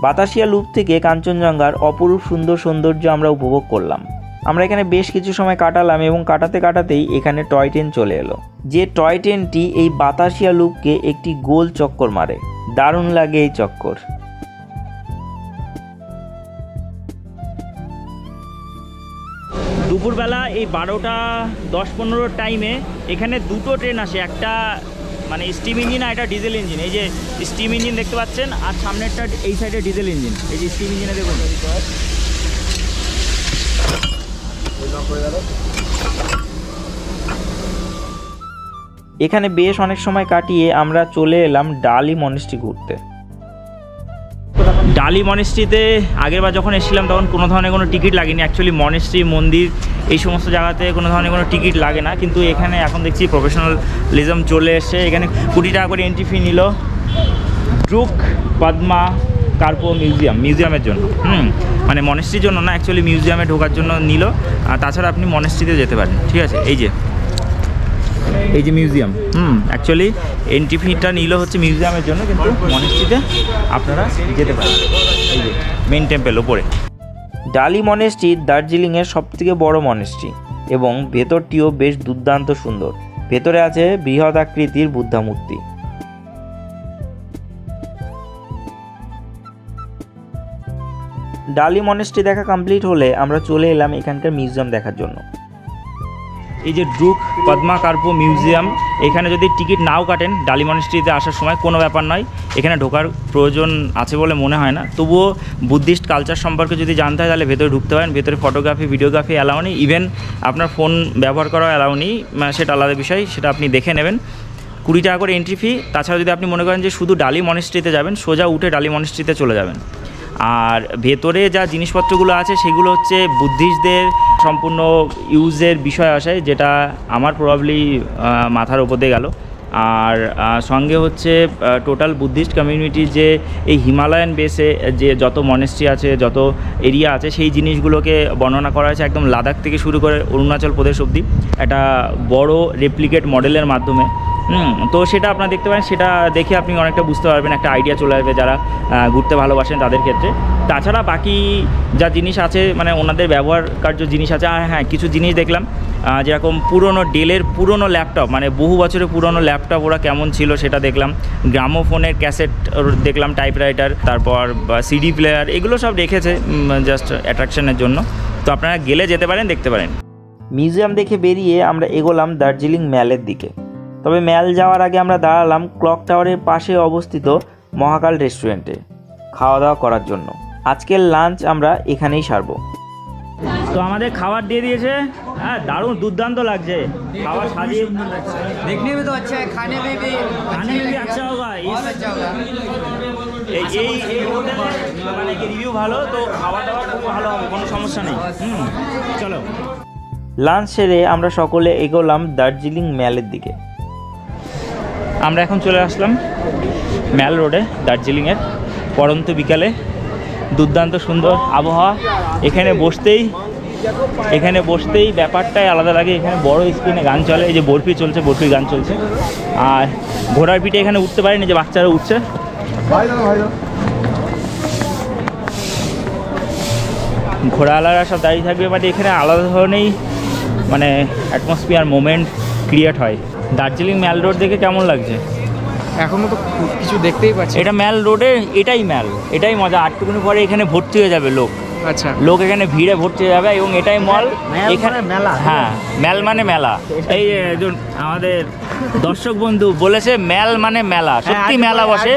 বাতাসিয়া লুপ থেকে কাঞ্চনজঙ্ঘার অপরূপ সুন্দর সৌন্দর্য আমরা উপভোগ করলাম। আমরা এখানে বেশ কিছু সময় কাটালাম এবং কাটাতে কাটাতেই এখানে টয় ট্রেন চলে এলো। যে টয় ট্রেনটি এই বাতাসিয়া লুপকে একটি গোল চক্কর মারে, দারুণ লাগে এই চক্কর। দুপুরবেলা এই 12:10-15 টাইমে এখানে দুটো ট্রেন আসে, একটা মানে স্টিম ইঞ্জিন আর একটা ডিজেল ইঞ্জিন। এই যে স্টিম ইঞ্জিন দেখতে পাচ্ছেন আর সামনেরটা এই সাইডে ডিজেল ইঞ্জিন। এই যে স্টিম ইঞ্জিনে দেখুন এখানে বেশ অনেক সময় কাটিয়ে আমরা চলে এলাম ডালি মনেস্ট্রি ঘুরতে। ডালি মনেস্ট্রিতে আগেরবার যখন এসেছিলাম তখন কোনো ধরনের কোনো টিকিট লাগেনি। অ্যাকচুয়ালি মনেস্ট্রি, মন্দির এই সমস্ত জায়গাতে কোনো ধরনের কোনো টিকিট লাগে না, কিন্তু এখানে এখন দেখছি প্রফেশনালিজম চলে এসে এখানে 20 টাকা করে এন্ট্রি ফি নিল ড্রুক পদ্মা কার্পো মিউজিয়ামের জন্য। মানে মনেস্ট্রির জন্য না, অ্যাকচুয়ালি মিউজিয়ামে ঢোকার জন্য নিল। আর তাছাড়া আপনি মনেস্ট্রিতে যেতে পারেন, ঠিক আছে। এই যে মিউজিয়াম, অ্যাকচুয়ালি এন্ট্রি ফিটা নিল হচ্ছে মিউজিয়ামের জন্য, কিন্তু মনেস্ট্রিতে আপনারা যেতে পারেন। এই যে মেইন টেম্পল ওপরে। ডালি মনেস্ট্রি দার্জিলিংয়ের সবথেকে বড় মনেস্ট্রি এবং ভেতরটিও বেশ দুর্দান্ত সুন্দর। ভেতরে আছে বৃহৎ আকৃতির বুদ্ধা মূর্তি। ডালি মনেস্ট্রি দেখা কমপ্লিট হলে আমরা চলে এলাম এখানকার মিউজিয়াম দেখার জন্য। এই যে ড্রুক পদ্মা কার্পো মিউজিয়াম, এখানে যদি টিকিট নাও কাটেন ডালি মনেস্ট্রিতে আসার সময় কোনো ব্যাপার নয়, এখানে ঢোকার প্রয়োজন আছে বলে মনে হয় না। তবুও বুদ্ধিস্ট কালচার সম্পর্কে যদি জানতে হয় তাহলে ভেতরে ঢুকতে পারেন। ভেতরে ফটোগ্রাফি, ভিডিওগ্রাফি অ্যালাউ নেই, ইভেন আপনার ফোন ব্যবহার করা অ্যালাউ নেই, সেটা আলাদা বিষয়, সেটা আপনি দেখে নেবেন। 20 টাকা করে এন্ট্রি ফি। তাছাড়া যদি আপনি মনে করেন যে শুধু ডালি মনেস্ট্রিতে যাবেন, সোজা উঠে ডালি মনেস্ট্রিতে চলে যাবেন। আর ভেতরে যা জিনিসপত্রগুলো আছে সেগুলো হচ্ছে বুদ্ধিস্টদের সম্পূর্ণ ইউজের বিষয় আসে, যেটা আমার প্রবাবলি মাথার ওপর দিয়ে গেল। আর সঙ্গে হচ্ছে টোটাল বুদ্ধিস্ট কমিউনিটি যে এই হিমালয়ান বেসে যে যত মনেস্ট্রি আছে, যত এরিয়া আছে, সেই জিনিসগুলোকে বর্ণনা করা হয়েছে একদম লাদাখ থেকে শুরু করে অরুণাচল প্রদেশ অবধি একটা বড় রেপ্লিকেট মডেলের মাধ্যমে। তো সেটা আপনারা দেখতে পারেন, সেটা দেখে আপনি অনেকটা বুঝতে পারবেন, একটা আইডিয়া চলে আসবে যারা ঘুরতে ভালোবাসেন তাদের ক্ষেত্রে। তাছাড়া বাকি যা জিনিস আছে মানে ওনাদের ব্যবহারকার্য জিনিস আছে। আর হ্যাঁ, কিছু জিনিস দেখলাম যেরকম পুরনো ডেলের পুরনো ল্যাপটপ, মানে বহু বছরের পুরনো ল্যাপটপ ওরা কেমন ছিল সেটা দেখলাম। গ্রামোফোনের ক্যাসেট দেখলাম, টাইপরাইটার, তারপর সিডি প্লেয়ার, এগুলো সব রেখেছে জাস্ট অ্যাট্রাকশনের জন্য। তো আপনারা গেলে যেতে পারেন, দেখতে পারেন। মিউজিয়াম দেখে বেরিয়ে আমরা এগোলাম দার্জিলিং ম্যালের দিকে। তবে ম্যাল যাওয়ার আগে আমরা দাঁড়ালাম ক্লক টাওয়ারের পাশে অবস্থিত মহাকাল রেস্টুরেন্টে খাওয়া দাওয়া করার জন্য। আজকের লাঞ্চ আমরা এখানেই সারবো। তো আমাদের খাবার দিয়ে দিয়েছে, হ্যাঁ দারুণ দুর্দান্ত লাগছে খাবার, সাজিয়ে देखने में तो अच्छा है, खाने में भी अच्छा होगा। এই হোটেলে মানে রিভিউ ভালো, তো খাওয়া দাওয়া খুব ভালো হবে, কোনো সমস্যা নেই। চলো। লাঞ্চ সেরে আমরা সকলে এগোলাম দার্জিলিং ম্যালের দিকে। আমরা এখন চলে আসলাম ম্যাল রোডে, দার্জিলিংয়ের পরন্ত বিকালে, দুর্দান্ত সুন্দর আবহাওয়া। এখানে বসতেই ব্যাপারটাই আলাদা লাগে। এখানে বড় স্ক্রিনে গান চলে, এই যে বরফি চলছে, বরফির গান চলছে। আর ঘোড়ার পিঠে এখানে উঠতে পারেন, এই যে বাচ্চারা উঠছে। ঘোড়াওয়ালারা সব দাঁড়িয়ে থাকবে, মানে এখানে আলাদা ধরনেরই মানে অ্যাটমসফিয়ার মোমেন্ট ক্রিয়েট হয়। দার্জিলিং ম্যাল রোড দেখে কেমন লাগছে? এখনো তো কিছু দেখতেই পাচ্ছি। এটা ম্যাল রোডে, এটাই মজা। আটটুকুনি পরে এখানে ভর্তি হয়ে যাবে লোক। আচ্ছা, লোক এখানে ভিড়ে ভর্তি হয়ে যাবে এবং এটাই মল। এখানে মেলা, হ্যাঁ ম্যাল মানে মেলা। এই একজন আমাদের দর্শক বন্ধু বলেছে ম্যাল মানে মেলা, সত্যি মেলা বসে।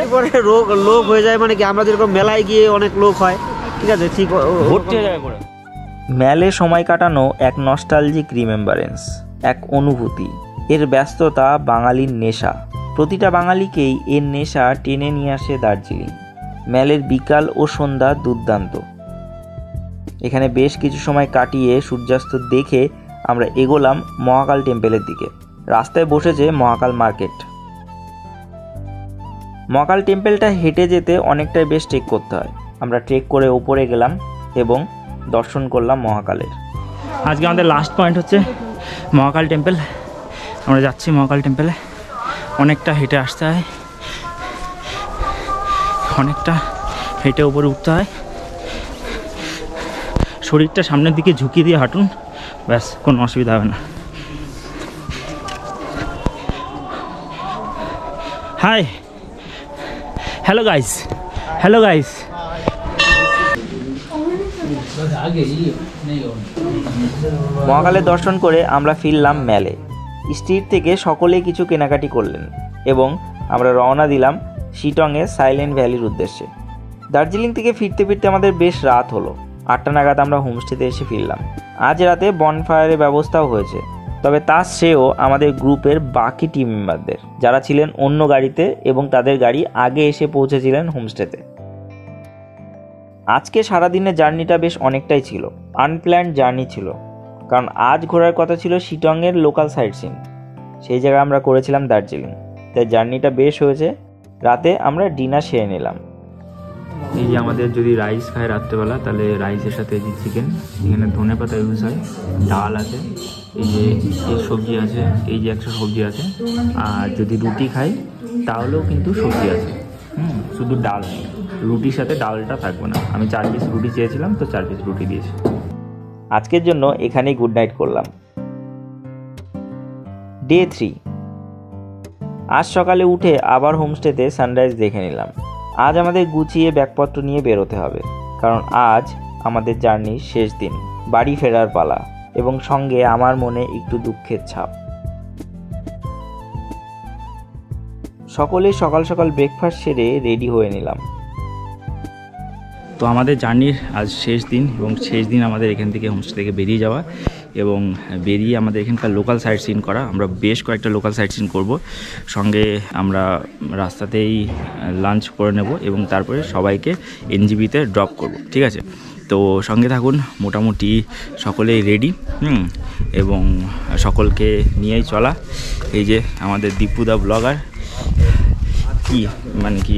লোক হয়ে যায় মানে কি, আমরা যেরকম মেলায় গিয়ে অনেক লোক হয়, ঠিক আছে, ঠিক ভর্তি হয়ে যাবে পরে। ম্যালে সময় কাটানো এক নস্টালজিক রিমেম্বারেন্স, এক অনুভূতি। এর ব্যস্ততা বাঙালির নেশা, প্রতিটা বাঙালিকেই এর নেশা টেনে নিয়ে আসে দার্জিলিং। ম্যালের বিকাল ও সন্ধ্যা দুর্দান্ত। এখানে বেশ কিছু সময় কাটিয়ে সূর্যাস্ত দেখে আমরা এগোলাম মহাকাল টেম্পলের দিকে। রাস্তায় বসেছে মহাকাল মার্কেট। মহাকাল টেম্পলটা হেঁটে যেতে অনেকটাই বেশ ট্রেক করতে হয়। আমরা ট্রেক করে ওপরে গেলাম এবং দর্শন করলাম মহাকালের। আজকে আমাদের লাস্ট পয়েন্ট হচ্ছে মহাকাল টেম্পল। আমরা যাচ্ছি মহাকাল টেম্পলে। অনেকটা হেঁটে আসতে হয়, অনেকটা হেঁটে উপরে উঠতে হয়। শরীরটা সামনের দিকে ঝুঁকিয়ে দিয়ে হাঁটুন, ব্যাস কোনো অসুবিধা হবে না। Hi, hello guys, hello guys. মহাকালের দর্শন করে আমরা ফিরলাম ম্যালে। স্ট্রিট থেকে সকলেই কিছু কেনাকাটি করলেন এবং আমরা রওনা দিলাম শিটংয়ের সাইলেন্ট ভ্যালির উদ্দেশ্যে। দার্জিলিং থেকে ফিরতে ফিরতে আমাদের বেশ রাত হলো। 8টা নাগাদ আমরা হোমস্টেতে এসে ফিরলাম। আজ রাতে বনফায়ারের ব্যবস্থাও হয়েছে, তবে তা সেও আমাদের গ্রুপের বাকি টিম মেম্বারদের, যারা ছিলেন অন্য গাড়িতে এবং তাদের গাড়ি আগে এসে পৌঁছেছিলেন হোমস্টেতে। আজকে সারাদিনের জার্নিটা বেশ অনেকটাই ছিল, আনপ্ল্যান্ড জার্নি ছিল, কারণ আজ ঘোরার কথা ছিল শিটংয়ের লোকাল সাইট সিন। সেই জায়গায় আমরা করেছিলাম দার্জিলিং, তাই জার্নিটা বেশ হয়েছে। রাতে আমরা ডিনার সেরে নিলাম। এই যে আমাদের যদি রাইস খায় রাত্রেবেলা, তাহলে রাইসের সাথে এই যে চিকেন, এখানে ধনে পাতা ইউজ হয়, ডাল আছে, এই যে এই সবজি আছে, এই যে একটা সবজি আছে। আর যদি রুটি খাই তাহলেও কিন্তু সবজি আছে, শুধু ডাল নেই, রুটির সাথে ডালটা থাকবে না। আমি 4 পিস রুটি চেয়েছিলাম, তো 4 পিস রুটি দিয়েছি। আজকের জন্য এখানেই গুড নাইট করলাম। ডে 3। আজ সকালে উঠে আবার হোমস্টেতে সানরাইজ দেখে নিলাম। আজ আমাদের গুছিয়ে ব্যাগপত্র নিয়ে বেরোতে হবে, কারণ আজ আমাদের জার্নির শেষ দিন, বাড়ি ফেরার পালা, এবং সঙ্গে আমার মনে একটু দুঃখের ছাপ। সকলে সকাল সকাল ব্রেকফাস্ট সেরে রেডি হয়ে নিলাম। তো আমাদের জার্নির আজ শেষ দিন, এবং শেষ দিন আমাদের এখান থেকে হোমস্টে থেকে বেরিয়ে যাওয়া, এবং বেরিয়ে আমাদের এখানকার লোকাল সাইট সিন করা। আমরা বেশ কয়েকটা লোকাল সাইট সিন করব, সঙ্গে আমরা রাস্তাতেই লাঞ্চ করে নেব এবং তারপরে সবাইকে এনজিবিতে ড্রপ করব, ঠিক আছে? তো সঙ্গে থাকুন। মোটামুটি সকলেই রেডি, এবং সকলকে নিয়েই চলা। এই যে আমাদের দীপুদা ব্লগার। কি মানে কি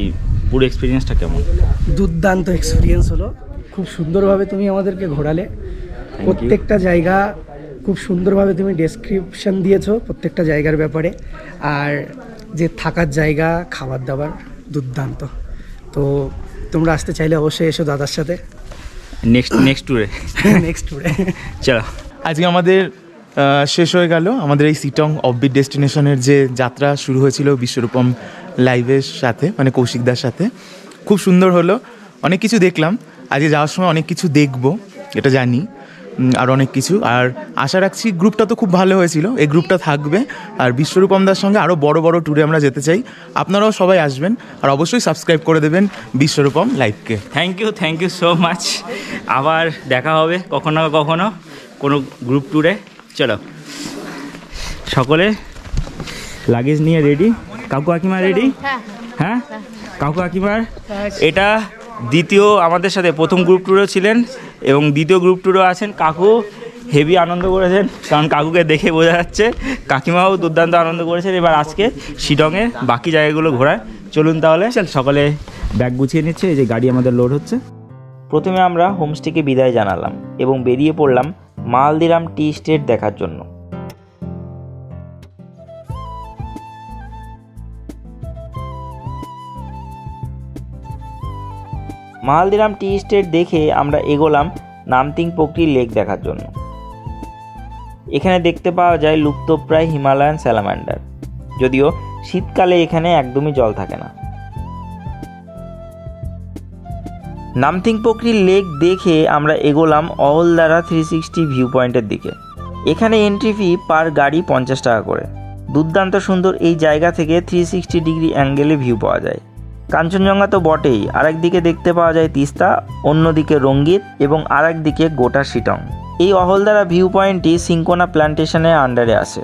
পুরো এক্সপিরিয়েন্সটা কেমন? দুর্দান্ত এক্সপিরিয়েন্স হলো, খুব সুন্দরভাবে তুমি আমাদেরকে ঘোরালে। প্রত্যেকটা জায়গা খুব সুন্দরভাবে তুমি ডেসক্রিপশন দিয়েছো প্রত্যেকটা জায়গার ব্যাপারে, আর যে থাকার জায়গা, খাবার দাবার দুর্দান্ত। তো তোমরা আসতে চাইলে অবশ্যই এসো দাদার সাথে নেক্সট ট্যুরে। চলো, আজকে আমাদের শেষ হয়ে গেল আমাদের এই শিটং অফবিট ডেস্টিনেশনের যে যাত্রা শুরু হয়েছিল বিশ্বরূপম লাইভের সাথে, মানে কৌশিকদার সাথে। খুব সুন্দর হলো, অনেক কিছু দেখলাম। আজকে যাওয়ার সময় অনেক কিছু দেখবো, এটা জানি, আর অনেক কিছু। আর আশা রাখছি গ্রুপটা তো খুব ভালো হয়েছিল, এই গ্রুপটা থাকবে। আর বিশ্বরূপমদার সঙ্গে আরও বড় বড় ট্যুরে আমরা যেতে চাই। আপনারাও সবাই আসবেন, আর অবশ্যই সাবস্ক্রাইব করে দেবেন বিশ্বরূপম লাইভকে। Thank you so much. আবার দেখা হবে কখনো না কখনো কোনো গ্রুপ ট্যুরে। চলো, সকলে লাগেজ নিয়ে রেডি? কাকু কাকিমা রেডি? হ্যাঁ, কাকু কাকিমার এটা দ্বিতীয়, আমাদের সাথে প্রথম গ্রুপ ট্যুরেও ছিলেন এবং দ্বিতীয় গ্রুপ ট্যুরেও আছেন। কাকু হেভি আনন্দ করেছেন, কারণ কাকুকে দেখে বোঝা যাচ্ছে। কাকিমাও দুর্দান্ত আনন্দ করেছেন। এবার আজকে শিলংয়ে বাকি জায়গাগুলো ঘোরায়। চলুন তাহলে, সকলে ব্যাগ গুছিয়ে নিচ্ছে। এই যে গাড়ি আমাদের লোড হচ্ছে। প্রথমে আমরা হোমস্টেকে বিদায় জানালাম এবং বেরিয়ে পড়লাম মালদিরাম টি স্টেট দেখার জন্য। মালদিরাম টি স্টেট দেখে আমরা এগোলাম নামতিং পোকরি লেক দেখার জন্য। এখানে দেখতে পাওয়া যায় লুপ্তপ্রায় হিমালয়ান স্যালামান্ডার, যদিও শীতকালে এখানে একদমই জল থাকে না। নামতিং পোকরি লেক দেখে আমরা এগোলাম অহলদারা 360 ভিউ পয়েন্টের দিকে। এখানে এন্ট্রি ফি পার গাড়ি 50 টাকা করে। দুর্দান্ত সুন্দর এই জায়গা থেকে 360 ডিগ্রি অ্যাঙ্গেলে ভিউ পাওয়া যায়। কাঞ্চনজঙ্ঘা তো বটেই, আরেকদিকে দেখতে পাওয়া যায় তিস্তা, অন্যদিকে রঙ্গিত এবং আরেকদিকে গোটা শিটং। এই অহলদারা ভিউ পয়েন্টটি সিঙ্কোনা প্ল্যান্টেশনের আন্ডারে আসে।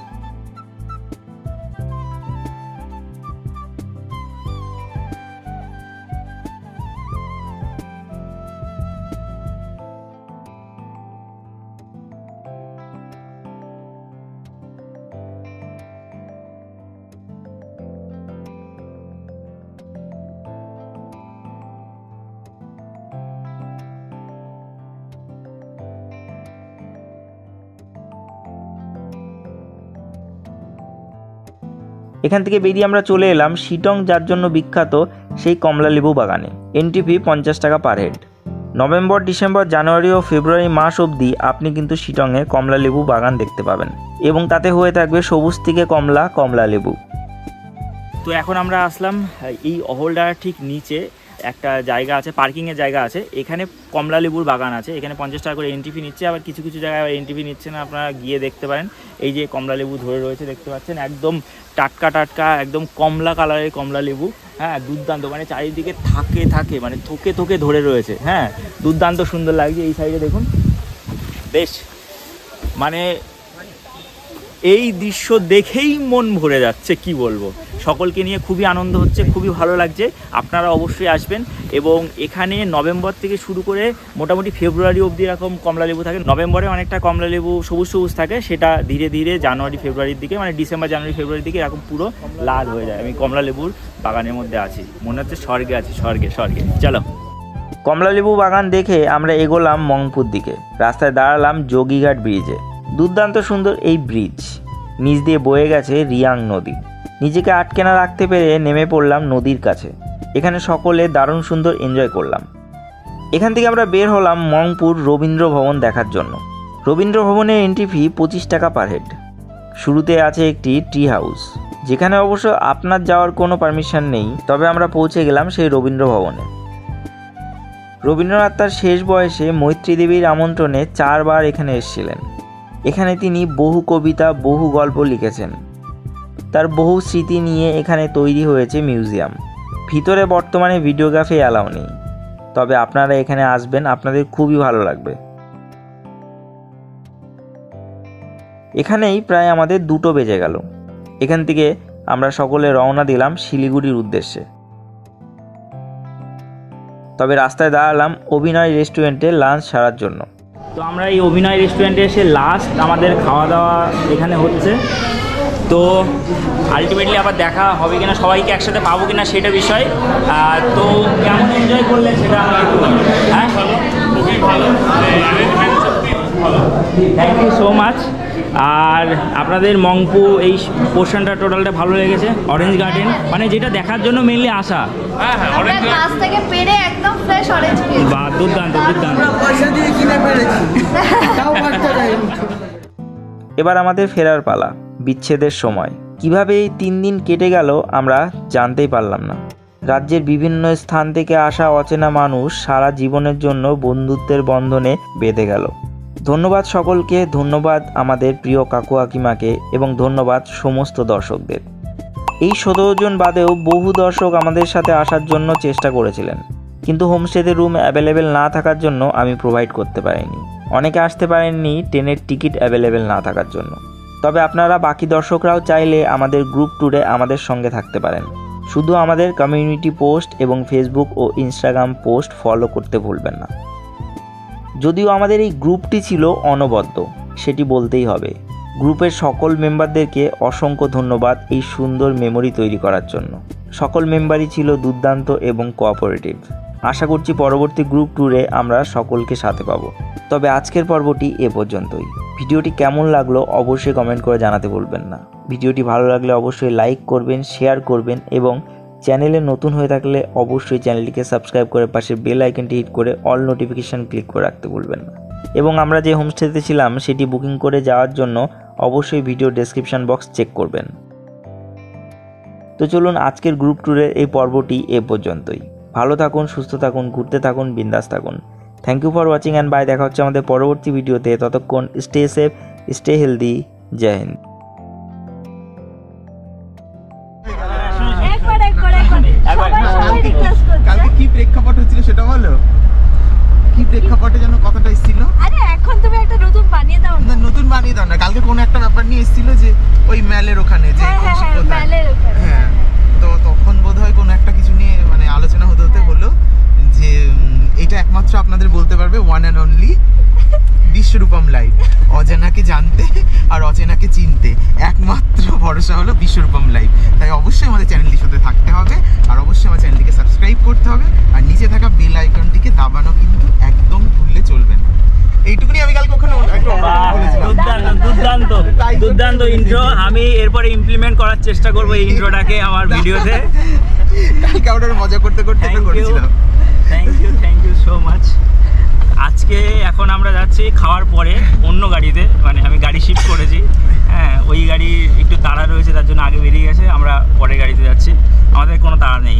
এখান থেকে বেরিয়ে আমরা চলে এলাম শিটং, যার জন্য বিখ্যাত সেই কমলালেবু বাগানে। এন্ট্রি ফি 50 টাকা পার হেড। নভেম্বর, ডিসেম্বর, জানুয়ারি ও ফেব্রুয়ারি মাস অবধি আপনি কিন্তু শিটংয়ে কমলালেবু বাগান দেখতে পাবেন এবং তাতে হয়ে থাকবে সবুজ থেকে কমলালেবু। তো এখন আমরা আসলাম এই অহলডার ঠিক নিচে একটা জায়গা আছে, পার্কিংয়ের জায়গা আছে, এখানে কমলালেবুর বাগান আছে। এখানে 50 টাকা করে এন্ট্রি ফি নিচ্ছে, আবার কিছু কিছু জায়গায় এন্ট্রি ফি নিচ্ছে না, আপনারা গিয়ে দেখতে পারেন। এই যে কমলালেবু ধরে রয়েছে দেখতে পাচ্ছেন, একদম টাটকা টাটকা, একদম কমলা কালারের কমলালেবু। হ্যাঁ, দুর্দান্ত, মানে চারিদিকে থাকে মানে থোকে ধরে রয়েছে। হ্যাঁ, দুর্দান্ত সুন্দর লাগছে। এই সাইডে দেখুন, বেশ মানে এই দৃশ্য দেখেই মন ভরে যাচ্ছে, কি বলবো। সকলকে নিয়ে খুবই আনন্দ হচ্ছে, খুবই ভালো লাগছে। আপনারা অবশ্যই আসবেন। এবং এখানে নভেম্বর থেকে শুরু করে মোটামুটি ফেব্রুয়ারি অবধি এরকম কমলালেবু থাকে। নভেম্বরে অনেকটা কমলালেবু সবুজ থাকে, সেটা ধীরে ধীরে জানুয়ারি ফেব্রুয়ারির দিকে, মানে ডিসেম্বর জানুয়ারি ফেব্রুয়ারির দিকে এরকম পুরো লাল হয়ে যায়। আমি কমলালেবুর বাগানের মধ্যে আছি, মনে হচ্ছে স্বর্গে আছি, স্বর্গে। চলো, কমলালেবু বাগান দেখে আমরা এগোলাম মংপুর দিকে। রাস্তায় দাঁড়ালাম যোগীঘাট ব্রিজে। দুর্দান্ত সুন্দর এই ব্রিজ, নিচ দিয়ে বয়ে গেছে রিয়াং নদী। নিজেকে আটকে না রাখতে পেরে নেমে পড়লাম নদীর কাছে। এখানে সকলে দারুণ সুন্দর এনজয় করলাম। এখান থেকে আমরা বের হলাম মংপুর রবীন্দ্র ভবন দেখার জন্য। রবীন্দ্র ভবনের এন্ট্রি ফি 25 টাকা পার হেড। শুরুতে আছে একটি ট্রি হাউস, যেখানে অবশ্য আপনার যাওয়ার কোনো পারমিশন নেই, তবে আমরা পৌঁছে গেলাম সেই রবীন্দ্র ভবনে। রবীন্দ্রনাথ তার শেষ বয়সে মৈত্রী দেবীর আমন্ত্রণে 4 বার এখানে এসেছিলেন। এখানে তিনি বহু কবিতা, বহু গল্প লিখেছেন। তার বহু স্মৃতি নিয়ে এখানে তৈরি হয়েছে মিউজিয়াম। ভিতরে বর্তমানে ভিডিওগ্রাফি অ্যালাউ নেই, তবে আপনারা এখানে আসবেন, আপনাদের খুবই ভালো লাগবে। এখানেই প্রায় আমাদের 2টো বেজে গেল। এখান থেকে আমরা সকলে রওনা দিলাম শিলিগুড়ির উদ্দেশ্যে। তবে রাস্তায় দাঁড়ালাম অভিনয় রেস্টুরেন্টে লাঞ্চ সারার জন্য। তো আমরা এই অভিনয় রেস্টুরেন্টে এসে লাস্ট আমাদের খাওয়া দাওয়া এখানে হচ্ছে। তো আলটিমেটলি আবার দেখা হবে কিনা, সবাইকে একসাথে পাবো কিনা সেটা বিষয়। তো কেমন এনজয় করলেন সেটা আমরা একটু বলবো। হ্যাঁ, খুবই ভালো, থ্যাংক ইউ সো মাচ। আর আপনাদের মংপু এই পোর্শনটা টোটালটা ভালো লেগেছে? অরেঞ্জ গার্ডেন মানে যেটা দেখার জন্য মেইনলি আসা। হ্যাঁ, আমরা গাছ থেকে পেড়ে একদম ফ্রেশ অরেঞ্জ পেয়েছি। বাহ, দুর্দান্ত। পয়সা দিয়ে কিনে পেরেছি, তাও বাড়তে যায়। এবার আমাদের ফেরার পালা, বিচ্ছেদের সময়। কিভাবে এই 3 দিন কেটে গেল আমরা জানতেই পারলাম না। রাজ্যের বিভিন্ন স্থান থেকে আসা অচেনা মানুষ সারা জীবনের জন্য বন্ধুত্বের বন্ধনে বেঁধে গেল। ধন্যবাদ সকলকে, ধন্যবাদ আমাদের প্রিয় কাকু কাকিমাকে এবং ধন্যবাদ সমস্ত দর্শকদের। এই 17 জন বাদেও বহু দর্শক আমাদের সাথে আসার জন্য চেষ্টা করেছিলেন, কিন্তু হোমস্টেতে রুম অ্যাভেলেবেল না থাকার জন্য আমি প্রোভাইড করতে পারিনি। অনেকে আসতে পারেননি ট্রেনের টিকিট অ্যাভেলেবেল না থাকার জন্য। তবে আপনারা বাকি দর্শকরাও চাইলে আমাদের গ্রুপ ট্যুরে আমাদের সঙ্গে থাকতে পারেন। শুধু আমাদের কমিউনিটি পোস্ট এবং ফেসবুক ও ইনস্টাগ্রাম পোস্ট ফলো করতে ভুলবেন না। যদিও আমাদের এই গ্রুপটি ছিল অনবদ্য, সেটি বলতেই হবে। গ্রুপের সকল মেম্বারদেরকে অসংখ্য ধন্যবাদ এই সুন্দর মেমোরি তৈরি করার জন্য। সকল মেম্বারই ছিল দুর্দান্ত এবং কোঅপারেটিভ। আশা করছি পরবর্তী গ্রুপ ট্যুরে আমরা সকলকে সাথে পাবো। তবে আজকের পর্বটি এ পর্যন্তই। ভিডিওটি কেমন লাগলো অবশ্যই কমেন্ট করে জানাতে ভুলবেন না। ভিডিওটি ভালো লাগলে অবশ্যই লাইক করবেন, শেয়ার করবেন এবং চ্যানেলে নতুন হয়ে থাকলে অবশ্যই চ্যানেলটিকে সাবস্ক্রাইব করে পাশে বেল আইকনটি হিট করে অল নোটিফিকেশান ক্লিক করে রাখতে ভুলবেন না। এবং আমরা যে হোমস্টেতে ছিলাম সেটি বুকিং করে যাওয়ার জন্য অবশ্যই ভিডিও ডেসক্রিপশন বক্স চেক করবেন। তো চলুন আজকের গ্রুপ ট্যুরের এই পর্বটি এ পর্যন্তই। ভালো থাকুন, সুস্থ থাকুন, ঘুরতে থাকুন, বিন্দাস থাকুন। Thank you for watching and bye. দেখা হচ্ছে আমাদের পরবর্তী ভিডিওতে। ততক্ষণ স্টে সেফ, স্টে হেলদি। জয় হিন্দ। কালকে কি প্রেক্ষাপট হচ্ছিল সেটা বলো। কি প্রেক্ষাপটে যেন কথাটা এসেছিল? আরে এখন তুমি একটা নতুন বানিয়ে দাও না। নতুন বানিয়ে দাও না, কালকে কোনো একটা ব্যাপার নিয়ে এসেছিল যে ওই ম্যালের ওখানে যে ম্যালের ওখানে। হ্যাঁ, তো তখন বোধহয় কোনো একটা কিছু নিয়ে মানে আলোচনা হতে হলো যে এটা একমাত্র আপনাদের বলতে পারবে one and only Vishwaroopam live. অজানাকে জানতে আর অচেনাকে চিনতে একমাত্র ভরসা হলো বিশ্বরূপম লাইভ। তাই অবশ্যই আমাদের চ্যানেলটির সাথে থাকতে হবে আর অবশ্যই আমার চ্যানেলটিকে সাবস্ক্রাইব করতে হবে আর নিচে থাকা বেল আইকনটিকে দাবানো কিন্তু একদম ভুললে চলবে না। এইটুকুনি আমি কালকে ওখানে বলেছিলাম। দুর্দান্ত দুর্দান্ত ইন্ট্রো। আমি এরপরে ইমপ্লিমেন্ট করার চেষ্টা করবো এই ইন্ট্রোটাকে আমার ভিডিওতে। কালকে আমরা মজা করতে করতে এটা করেছিলাম। Thank you so much. আজকে এখন আমরা যাচ্ছি খাওয়ার পরে অন্য গাড়িতে, মানে আমি গাড়ি শিফট করেছি। হ্যাঁ, ওই গাড়ি একটু তাড়া রয়েছে, তার জন্য আগে বেরিয়ে গেছে, আমরা পরের গাড়িতে যাচ্ছি। আমাদের কোনো তাড়া নেই।